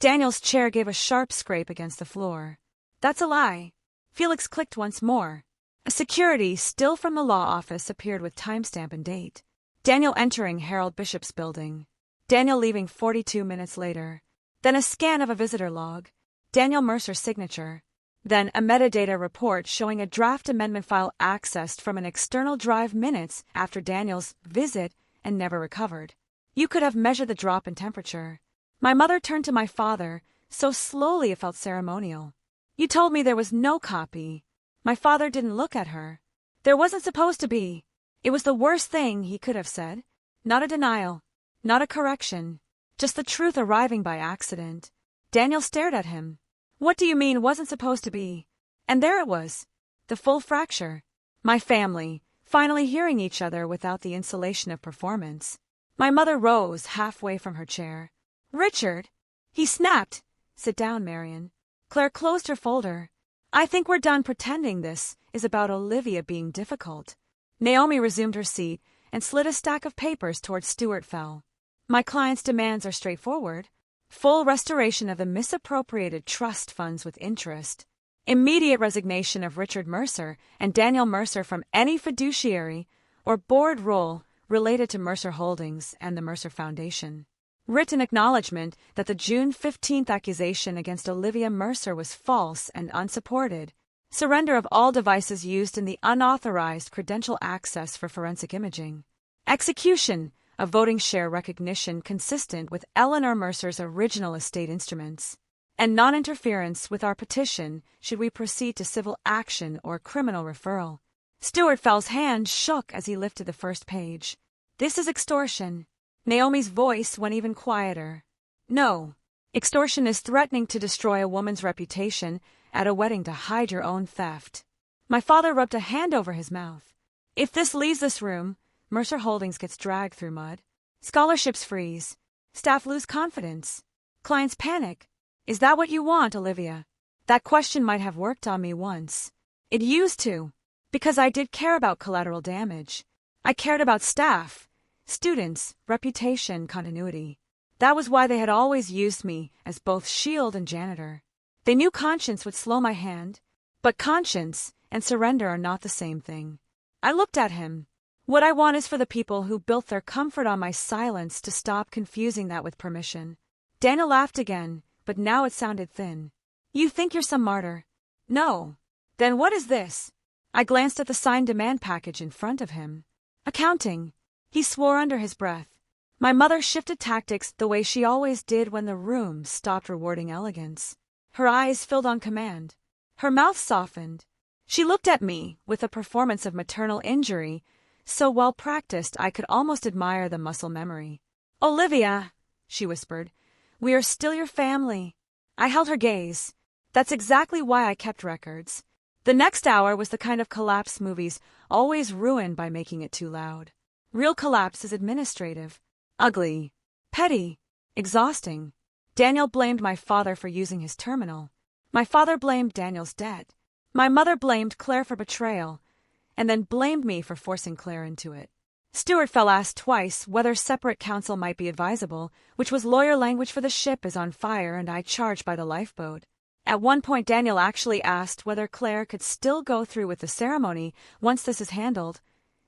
Daniel's chair gave a sharp scrape against the floor. That's a lie. Felix clicked once more. A security still from the law office appeared with timestamp and date. Daniel entering Harold Bishop's building. Daniel leaving 42 minutes later. Then a scan of a visitor log. Daniel Mercer's signature. Then a metadata report showing a draft amendment file accessed from an external drive minutes after Daniel's visit and never recovered. You could have measured the drop in temperature. My mother turned to my father, so slowly it felt ceremonial. You told me there was no copy. My father didn't look at her. There wasn't supposed to be. It was the worst thing he could have said. Not a denial. Not a correction. Just the truth arriving by accident. Daniel stared at him. What do you mean wasn't supposed to be? And there it was. The full fracture. My family, finally hearing each other without the insulation of performance. My mother rose halfway from her chair. Richard! He snapped. Sit down, Marion. Claire closed her folder. I think we're done pretending this is about Olivia being difficult. Naomi resumed her seat and slid a stack of papers towards Stuart Fell. My client's demands are straightforward. Full restoration of the misappropriated trust funds with interest. Immediate resignation of Richard Mercer and Daniel Mercer from any fiduciary or board role related to Mercer Holdings and the Mercer Foundation. Written acknowledgement that the June 15th accusation against Olivia Mercer was false and unsupported. Surrender of all devices used in the unauthorized credential access for forensic imaging. Execution of voting share recognition consistent with Eleanor Mercer's original estate instruments. And non-interference with our petition should we proceed to civil action or criminal referral. Stuart Fell's hand shook as he lifted the first page. This is extortion. Naomi's voice went even quieter. No. Extortion is threatening to destroy a woman's reputation at a wedding to hide your own theft. My father rubbed a hand over his mouth. If this leaves this room, Mercer Holdings gets dragged through mud. Scholarships freeze. Staff lose confidence. Clients panic. Is that what you want, Olivia? That question might have worked on me once. It used to, because I did care about collateral damage. I cared about staff, students, reputation, continuity. That was why they had always used me as both shield and janitor. They knew conscience would slow my hand, but conscience and surrender are not the same thing. I looked at him. What I want is for the people who built their comfort on my silence to stop confusing that with permission. Daniel laughed again, but now it sounded thin. You think you're some martyr? No. Then what is this? I glanced at the signed demand package in front of him. Accounting. He swore under his breath. My mother shifted tactics the way she always did when the room stopped rewarding elegance. Her eyes filled on command. Her mouth softened. She looked at me with a performance of maternal injury, so well practiced I could almost admire the muscle memory. Olivia, she whispered, we are still your family. I held her gaze. That's exactly why I kept records. The next hour was the kind of collapse movies always ruin by making it too loud. Real collapse is administrative, ugly, petty, exhausting. Daniel blamed my father for using his terminal. My father blamed Daniel's debt. My mother blamed Claire for betrayal, and then blamed me for forcing Claire into it. Stuart fell asked twice whether separate counsel might be advisable, which was lawyer language for the ship is on fire and I charged by the lifeboat. At one point Daniel actually asked whether Claire could still go through with the ceremony once this is handled,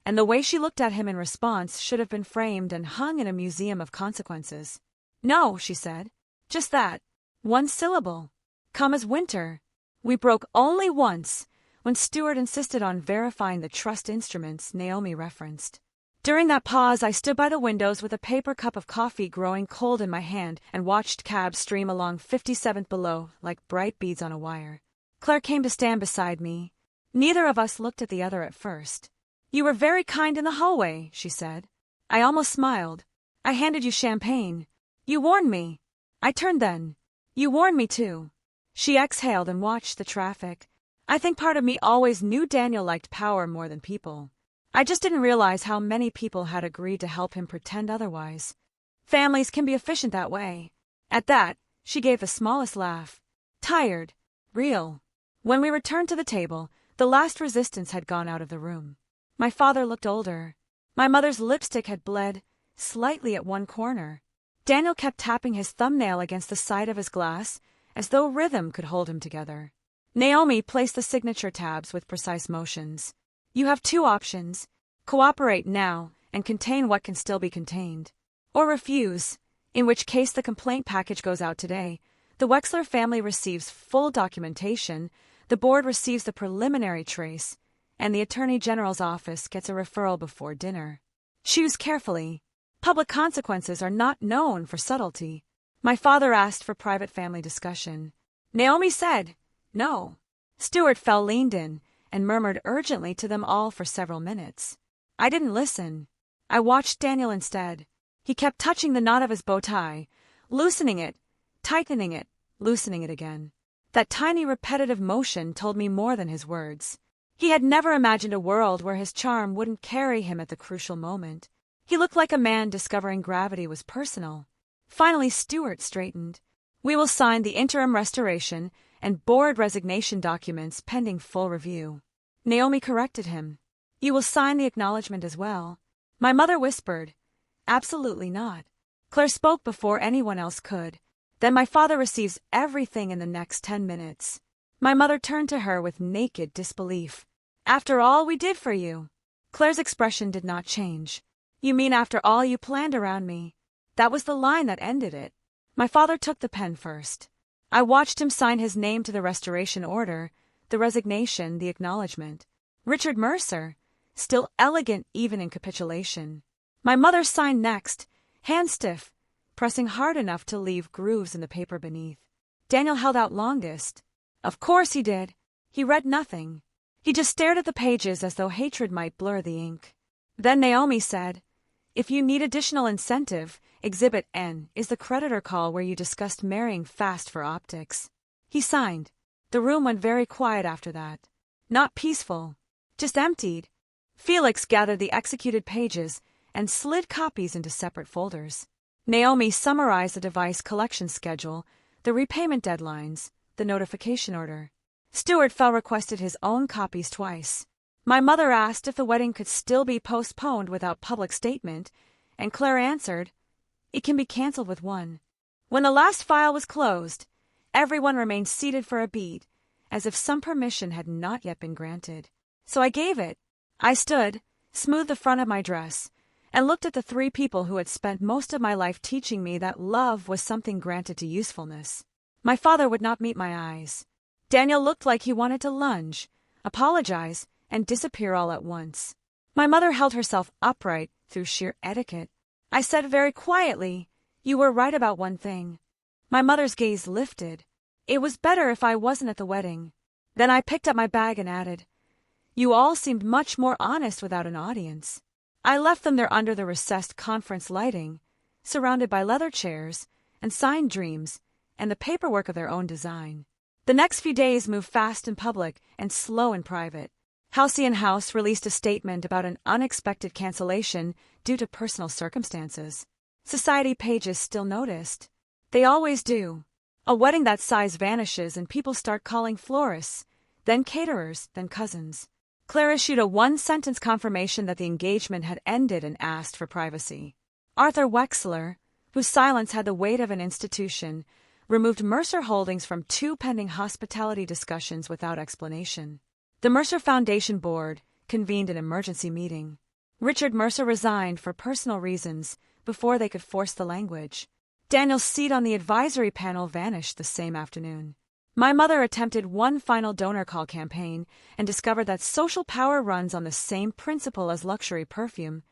and the way she looked at him in response should have been framed and hung in a museum of consequences. No, she said. Just that. One syllable. Come as winter. We broke only once, when Stuart insisted on verifying the trust instruments Naomi referenced. During that pause, I stood by the windows with a paper cup of coffee growing cold in my hand and watched cabs stream along 57th below like bright beads on a wire. Claire came to stand beside me. Neither of us looked at the other at first. You were very kind in the hallway, she said. I almost smiled. I handed you champagne. You warned me. I turned then. You warned me too. She exhaled and watched the traffic. I think part of me always knew Daniel liked power more than people. I just didn't realize how many people had agreed to help him pretend otherwise. Families can be efficient that way. At that, she gave the smallest laugh. Tired. Real. When we returned to the table, the last resistance had gone out of the room. My father looked older. My mother's lipstick had bled, slightly at one corner. Daniel kept tapping his thumbnail against the side of his glass, as though rhythm could hold him together. Naomi placed the signature tabs with precise motions. You have two options. Cooperate now and contain what can still be contained. Or refuse, in which case the complaint package goes out today. The Wexler family receives full documentation, the board receives the preliminary trace, and the Attorney General's office gets a referral before dinner. Choose carefully. Public consequences are not known for subtlety. My father asked for private family discussion. Naomi said, no. Stuart leaned in and murmured urgently to them all for several minutes. I didn't listen. I watched Daniel instead. He kept touching the knot of his bow tie, loosening it, tightening it, loosening it again. That tiny repetitive motion told me more than his words. He had never imagined a world where his charm wouldn't carry him at the crucial moment. He looked like a man discovering gravity was personal. Finally, Stuart straightened. We will sign the interim restoration and board resignation documents pending full review. Naomi corrected him. You will sign the acknowledgement as well. My mother whispered, absolutely not. Claire spoke before anyone else could. Then my father receives everything in the next 10 minutes. My mother turned to her with naked disbelief. After all we did for you. Claire's expression did not change. You mean after all you planned around me? That was the line that ended it. My father took the pen first. I watched him sign his name to the restoration order, the resignation, the acknowledgement. Richard Mercer, still elegant even in capitulation. My mother signed next, hand stiff, pressing hard enough to leave grooves in the paper beneath. Daniel held out longest. Of course he did. He read nothing. He just stared at the pages as though hatred might blur the ink. Then Naomi said, If you need additional incentive, Exhibit N is the creditor call where you discussed marrying fast for optics. He signed. The room went very quiet after that. Not peaceful, just emptied. Felix gathered the executed pages and slid copies into separate folders. Naomi summarized the device collection schedule, the repayment deadlines, the notification order. Stuart Fell requested his own copies twice. My mother asked if the wedding could still be postponed without public statement, and Claire answered, "It can be canceled with one." When the last file was closed, everyone remained seated for a beat, as if some permission had not yet been granted. So I gave it. I stood, smoothed the front of my dress, and looked at the three people who had spent most of my life teaching me that love was something granted to usefulness. My father would not meet my eyes. Daniel looked like he wanted to lunge, apologize, and disappear all at once. My mother held herself upright through sheer etiquette. I said very quietly, "You were right about one thing." My mother's gaze lifted. "It was better if I wasn't at the wedding." Then I picked up my bag and added, "You all seemed much more honest without an audience." I left them there under the recessed conference lighting, surrounded by leather chairs and signed dreams and the paperwork of their own design. The next few days moved fast in public and slow in private. Halcyon House released a statement about an unexpected cancellation due to personal circumstances. Society pages still noticed. They always do. A wedding that size vanishes and people start calling florists, then caterers, then cousins. Claire issued a one-sentence confirmation that the engagement had ended and asked for privacy. Arthur Wexler, whose silence had the weight of an institution, removed Mercer Holdings from 2 pending hospitality discussions without explanation. The Mercer Foundation Board convened an emergency meeting. Richard Mercer resigned for personal reasons before they could force the language. Daniel's seat on the advisory panel vanished the same afternoon. My mother attempted one final donor call campaign and discovered that social power runs on the same principle as luxury perfume: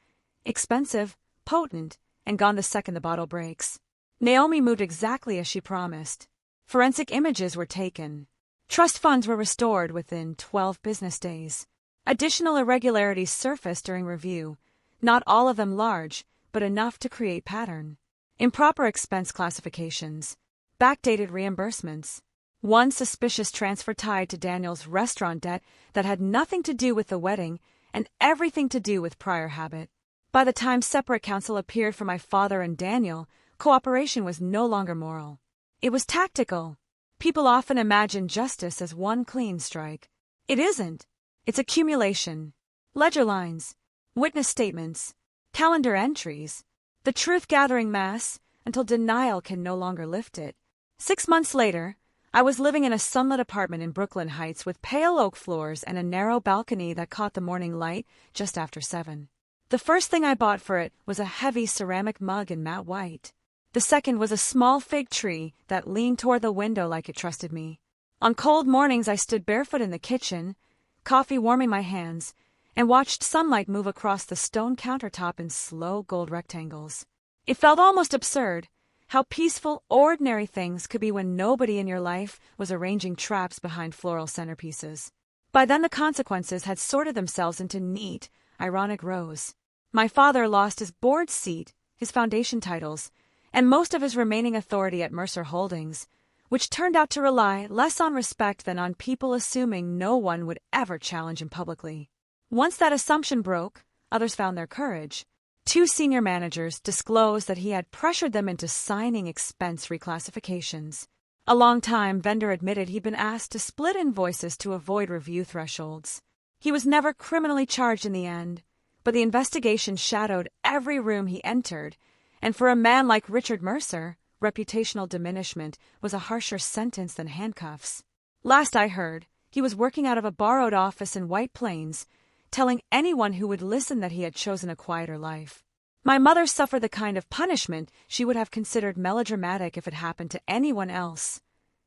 expensive, potent, and gone the second the bottle breaks. Naomi moved exactly as she promised. Forensic images were taken. Trust funds were restored within 12 business days. Additional irregularities surfaced during review, not all of them large, but enough to create pattern. Improper expense classifications, backdated reimbursements, one suspicious transfer tied to Daniel's restaurant debt that had nothing to do with the wedding and everything to do with prior habit. By the time separate counsel appeared for my father and Daniel, cooperation was no longer moral. It was tactical. People often imagine justice as one clean strike. It isn't. It's accumulation. Ledger lines, witness statements, calendar entries, the truth-gathering mass until denial can no longer lift it. 6 months later, I was living in a sunlit apartment in Brooklyn Heights with pale oak floors and a narrow balcony that caught the morning light just after 7. The first thing I bought for it was a heavy ceramic mug in matte white. The second was a small fig tree that leaned toward the window like it trusted me. On cold mornings I stood barefoot in the kitchen, coffee warming my hands, and watched sunlight move across the stone countertop in slow gold rectangles. It felt almost absurd how peaceful, ordinary things could be when nobody in your life was arranging traps behind floral centerpieces. By then the consequences had sorted themselves into neat, ironic rows. My father lost his board seat, his foundation titles, and most of his remaining authority at Mercer Holdings, which turned out to rely less on respect than on people assuming no one would ever challenge him publicly. Once that assumption broke, others found their courage. 2 senior managers disclosed that he had pressured them into signing expense reclassifications. A long-time vendor admitted he'd been asked to split invoices to avoid review thresholds. He was never criminally charged in the end, but the investigation shadowed every room he entered, and for a man like Richard Mercer, reputational diminishment was a harsher sentence than handcuffs. Last I heard, he was working out of a borrowed office in White Plains, telling anyone who would listen that he had chosen a quieter life. My mother suffered the kind of punishment she would have considered melodramatic if it happened to anyone else.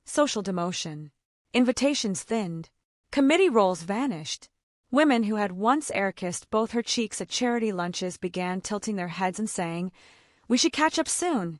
Social demotion. Invitations thinned. Committee roles vanished. Women who had once air-kissed both her cheeks at charity lunches began tilting their heads and saying, "We should catch up soon,"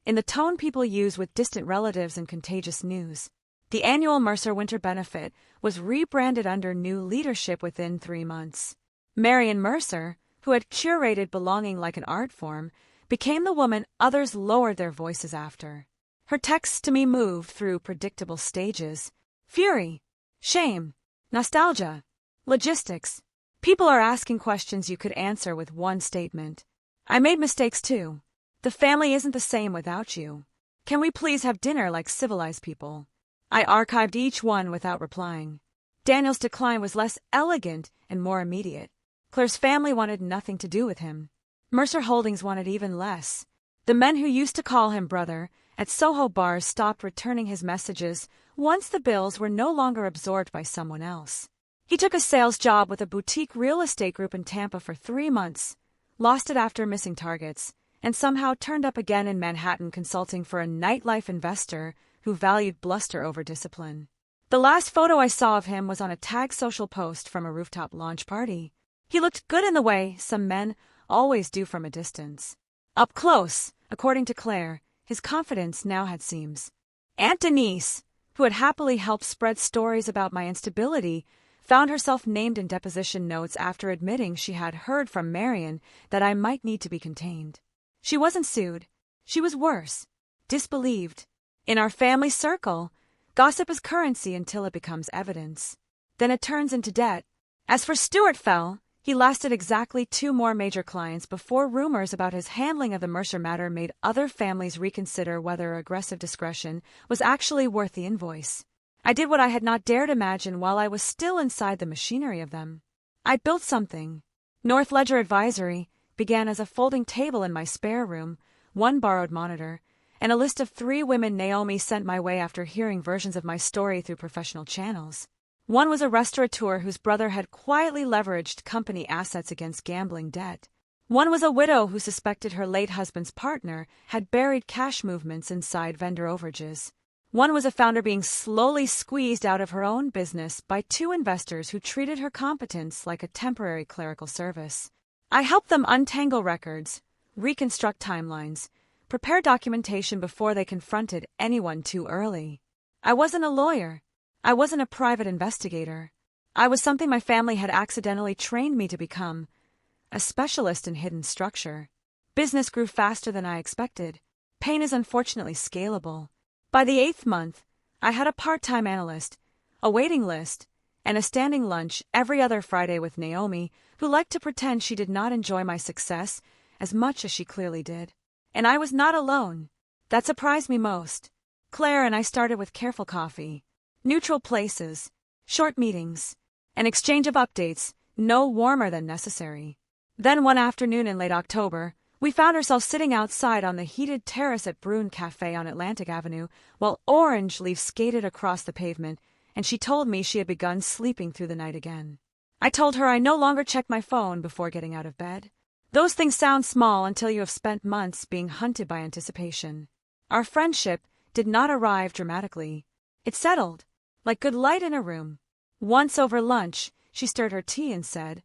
in the tone people use with distant relatives and contagious news. The annual Mercer Winter Benefit was rebranded under new leadership within 3 months. Marion Mercer, who had curated belonging like an art form, became the woman others lowered their voices after. Her texts to me moved through predictable stages: fury, shame, nostalgia, logistics. People are asking questions you could answer with one statement. I made mistakes too. The family isn't the same without you. Can we please have dinner like civilized people? I archived each one without replying. Daniel's decline was less elegant and more immediate. Claire's family wanted nothing to do with him. Mercer Holdings wanted even less. The men who used to call him brother at Soho bars stopped returning his messages once the bills were no longer absorbed by someone else. He took a sales job with a boutique real estate group in Tampa for 3 months, lost it after missing targets, and somehow turned up again in Manhattan consulting for a nightlife investor who valued bluster over discipline. The last photo I saw of him was on a tag social post from a rooftop launch party. He looked good in the way some men always do from a distance. Up close, according to Claire, his confidence now had seams. Aunt Denise, who had happily helped spread stories about my instability, found herself named in deposition notes after admitting she had heard from Marion that I might need to be contained. She wasn't sued. She was worse. Disbelieved. In our family circle, gossip is currency until it becomes evidence. Then it turns into debt. As for Stuart Fell, he lasted exactly 2 more major clients before rumors about his handling of the Mercer matter made other families reconsider whether aggressive discretion was actually worth the invoice. I did what I had not dared imagine while I was still inside the machinery of them. I built something. North Ledger Advisory began as a folding table in my spare room, 1 borrowed monitor, and a list of 3 women Naomi sent my way after hearing versions of my story through professional channels. One was a restaurateur whose brother had quietly leveraged company assets against gambling debt. One was a widow who suspected her late husband's partner had buried cash movements inside vendor overages. One was a founder being slowly squeezed out of her own business by 2 investors who treated her competence like a temporary clerical service. I helped them untangle records, reconstruct timelines, prepare documentation before they confronted anyone too early. I wasn't a lawyer. I wasn't a private investigator. I was something my family had accidentally trained me to become, a specialist in hidden structure. Business grew faster than I expected. Pain is unfortunately scalable. By the 8th month, I had a part-time analyst, a waiting list, and a standing lunch every other Friday with Naomi, who liked to pretend she did not enjoy my success as much as she clearly did. And I was not alone. That surprised me most. Claire and I started with careful coffee, neutral places, short meetings, an exchange of updates, no warmer than necessary. Then one afternoon in late October, we found ourselves sitting outside on the heated terrace at Bruin Cafe on Atlantic Avenue while orange leaves skated across the pavement, and she told me she had begun sleeping through the night again. I told her I no longer checked my phone before getting out of bed. Those things sound small until you have spent months being hunted by anticipation. Our friendship did not arrive dramatically. It settled, like good light in a room. Once over lunch, she stirred her tea and said,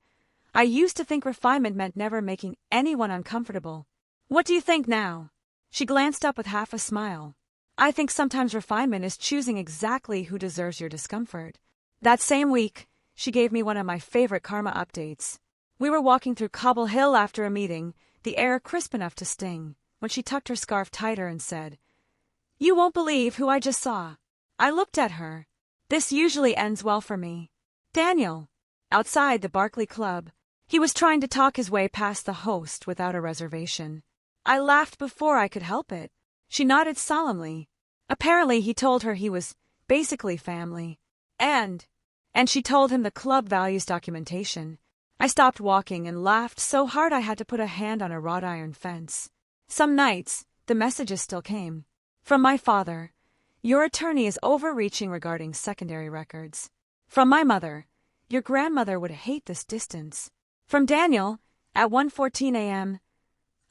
"I used to think refinement meant never making anyone uncomfortable. What do you think now?" She glanced up with half a smile. "I think sometimes refinement is choosing exactly who deserves your discomfort." That same week, she gave me one of my favorite karma updates. We were walking through Cobble Hill after a meeting, the air crisp enough to sting, when she tucked her scarf tighter and said, "You won't believe who I just saw." I looked at her. This usually ends well for me. Daniel. Outside the Barclay Club. He was trying to talk his way past the host without a reservation. I laughed before I could help it. She nodded solemnly. Apparently he told her he was basically family. And she told him the club values documentation. I stopped walking and laughed so hard I had to put a hand on a wrought iron fence. Some nights, the messages still came. From my father, "Your attorney is overreaching regarding secondary records." From my mother, "Your grandmother would hate this distance." From Daniel, at 1:14 a.m.,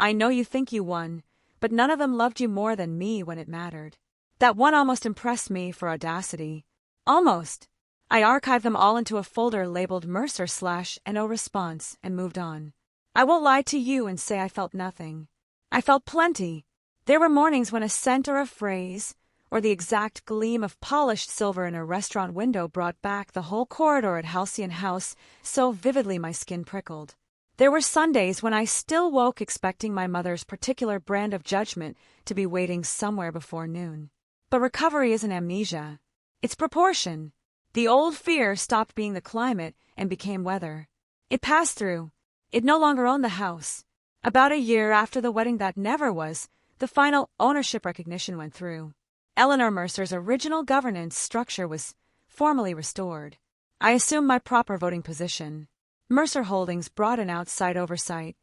"I know you think you won, but none of them loved you more than me when it mattered." That one almost impressed me for audacity. Almost. I archived them all into a folder labeled Mercer/no response and moved on. I won't lie to you and say I felt nothing. I felt plenty. There were mornings when a scent or a phrase, or the exact gleam of polished silver in a restaurant window brought back the whole corridor at Halcyon House so vividly my skin prickled. There were Sundays when I still woke expecting my mother's particular brand of judgment to be waiting somewhere before noon. But recovery isn't amnesia. It's proportion. The old fear stopped being the climate and became weather. It passed through. It no longer owned the house. About a year after the wedding that never was, the final ownership recognition went through. Eleanor Mercer's original governance structure was formally restored. I assumed my proper voting position. Mercer Holdings brought in outside oversight,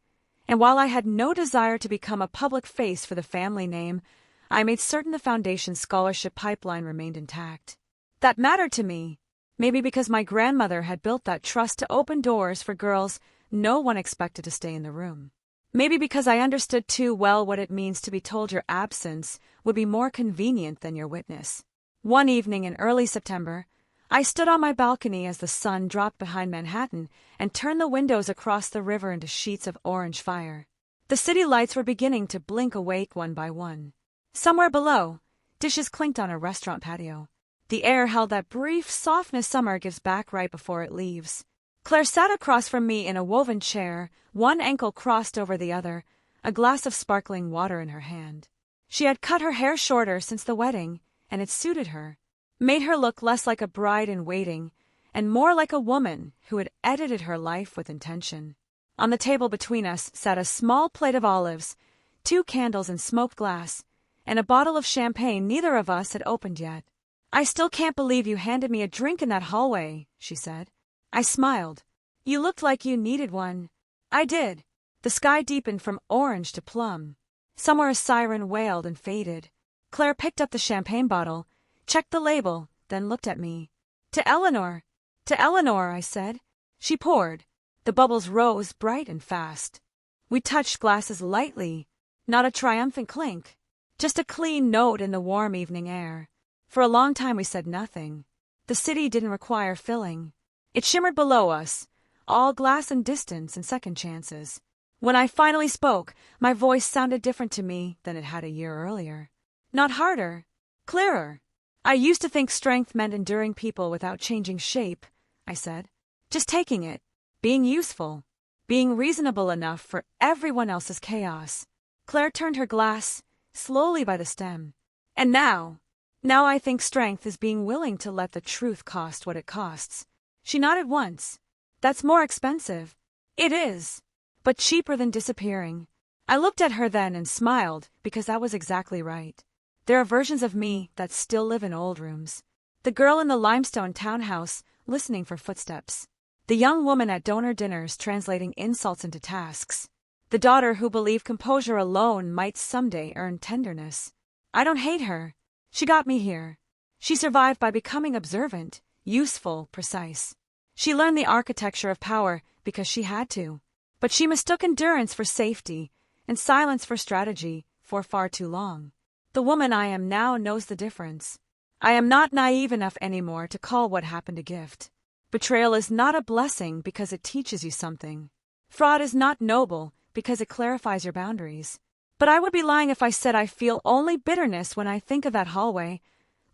and while I had no desire to become a public face for the family name, I made certain the foundation's scholarship pipeline remained intact. That mattered to me, maybe because my grandmother had built that trust to open doors for girls no one expected to stay in the room. Maybe because I understood too well what it means to be told your absence would be more convenient than your witness. One evening in early September, I stood on my balcony as the sun dropped behind Manhattan and turned the windows across the river into sheets of orange fire. The city lights were beginning to blink awake one by one. Somewhere below, dishes clinked on a restaurant patio. The air held that brief softness summer gives back right before it leaves. Claire sat across from me in a woven chair, one ankle crossed over the other, a glass of sparkling water in her hand. She had cut her hair shorter since the wedding, and it suited her, made her look less like a bride in waiting and more like a woman who had edited her life with intention. On the table between us sat a small plate of olives, 2 candles in smoked glass, and a bottle of champagne neither of us had opened yet. "I still can't believe you handed me a drink in that hallway," she said. I smiled. "You looked like you needed one." I did. The sky deepened from orange to plum. Somewhere a siren wailed and faded. Claire picked up the champagne bottle, checked the label, then looked at me. "To Eleanor." "To Eleanor," I said. She poured. The bubbles rose bright and fast. We touched glasses lightly, not a triumphant clink, just a clean note in the warm evening air. For a long time we said nothing. The city didn't require filling. It shimmered below us, all glass and distance and second chances. When I finally spoke, my voice sounded different to me than it had a year earlier. Not harder, clearer. "I used to think strength meant enduring people without changing shape," I said. "Just taking it, being useful, being reasonable enough for everyone else's chaos." Claire turned her glass, slowly by the stem. "And now I think strength is being willing to let the truth cost what it costs." She nodded once. "That's more expensive." "It is, but cheaper than disappearing." I looked at her then and smiled because that was exactly right. There are versions of me that still live in old rooms. The girl in the limestone townhouse, listening for footsteps. The young woman at donor dinners translating insults into tasks. The daughter who believed composure alone might someday earn tenderness. I don't hate her. She got me here. She survived by becoming observant, useful, precise. She learned the architecture of power because she had to. But she mistook endurance for safety and silence for strategy for far too long. The woman I am now knows the difference. I am not naive enough anymore to call what happened a gift. Betrayal is not a blessing because it teaches you something. Fraud is not noble because it clarifies your boundaries. But I would be lying if I said I feel only bitterness when I think of that hallway,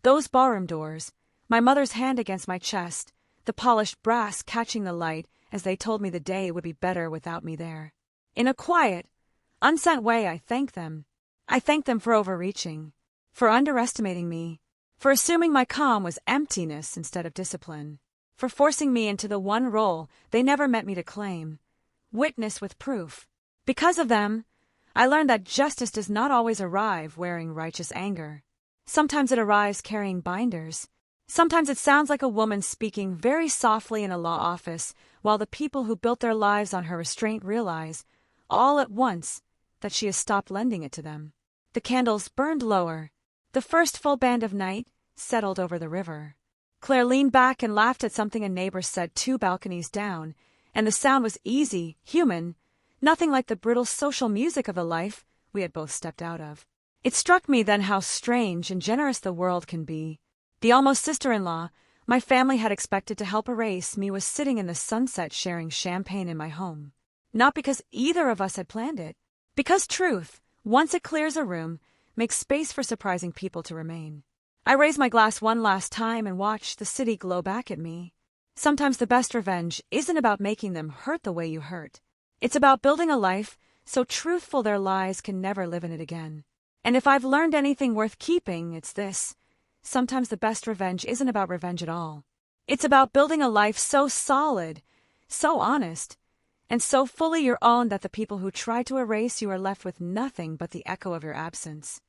those ballroom doors, my mother's hand against my chest, the polished brass catching the light as they told me the day would be better without me there. In a quiet, unsent way I thank them. I thank them for overreaching, for underestimating me, for assuming my calm was emptiness instead of discipline, for forcing me into the one role they never meant me to claim, witness with proof. Because of them, I learned that justice does not always arrive wearing righteous anger. Sometimes it arrives carrying binders. Sometimes it sounds like a woman speaking very softly in a law office while the people who built their lives on her restraint realize, all at once, that she has stopped lending it to them. The candles burned lower. The first full band of night settled over the river. Claire leaned back and laughed at something a neighbor said 2 balconies down, and the sound was easy, human, nothing like the brittle social music of the life we had both stepped out of. It struck me then how strange and generous the world can be. The almost sister-in-law my family had expected to help erase me was sitting in the sunset sharing champagne in my home. Not because either of us had planned it. Because truth, once it clears a room, makes space for surprising people to remain. I raised my glass one last time and watched the city glow back at me. Sometimes the best revenge isn't about making them hurt the way you hurt. It's about building a life so truthful their lies can never live in it again. And if I've learned anything worth keeping, it's this. Sometimes the best revenge isn't about revenge at all. It's about building a life so solid, so honest, and so fully your own that the people who try to erase you are left with nothing but the echo of your absence.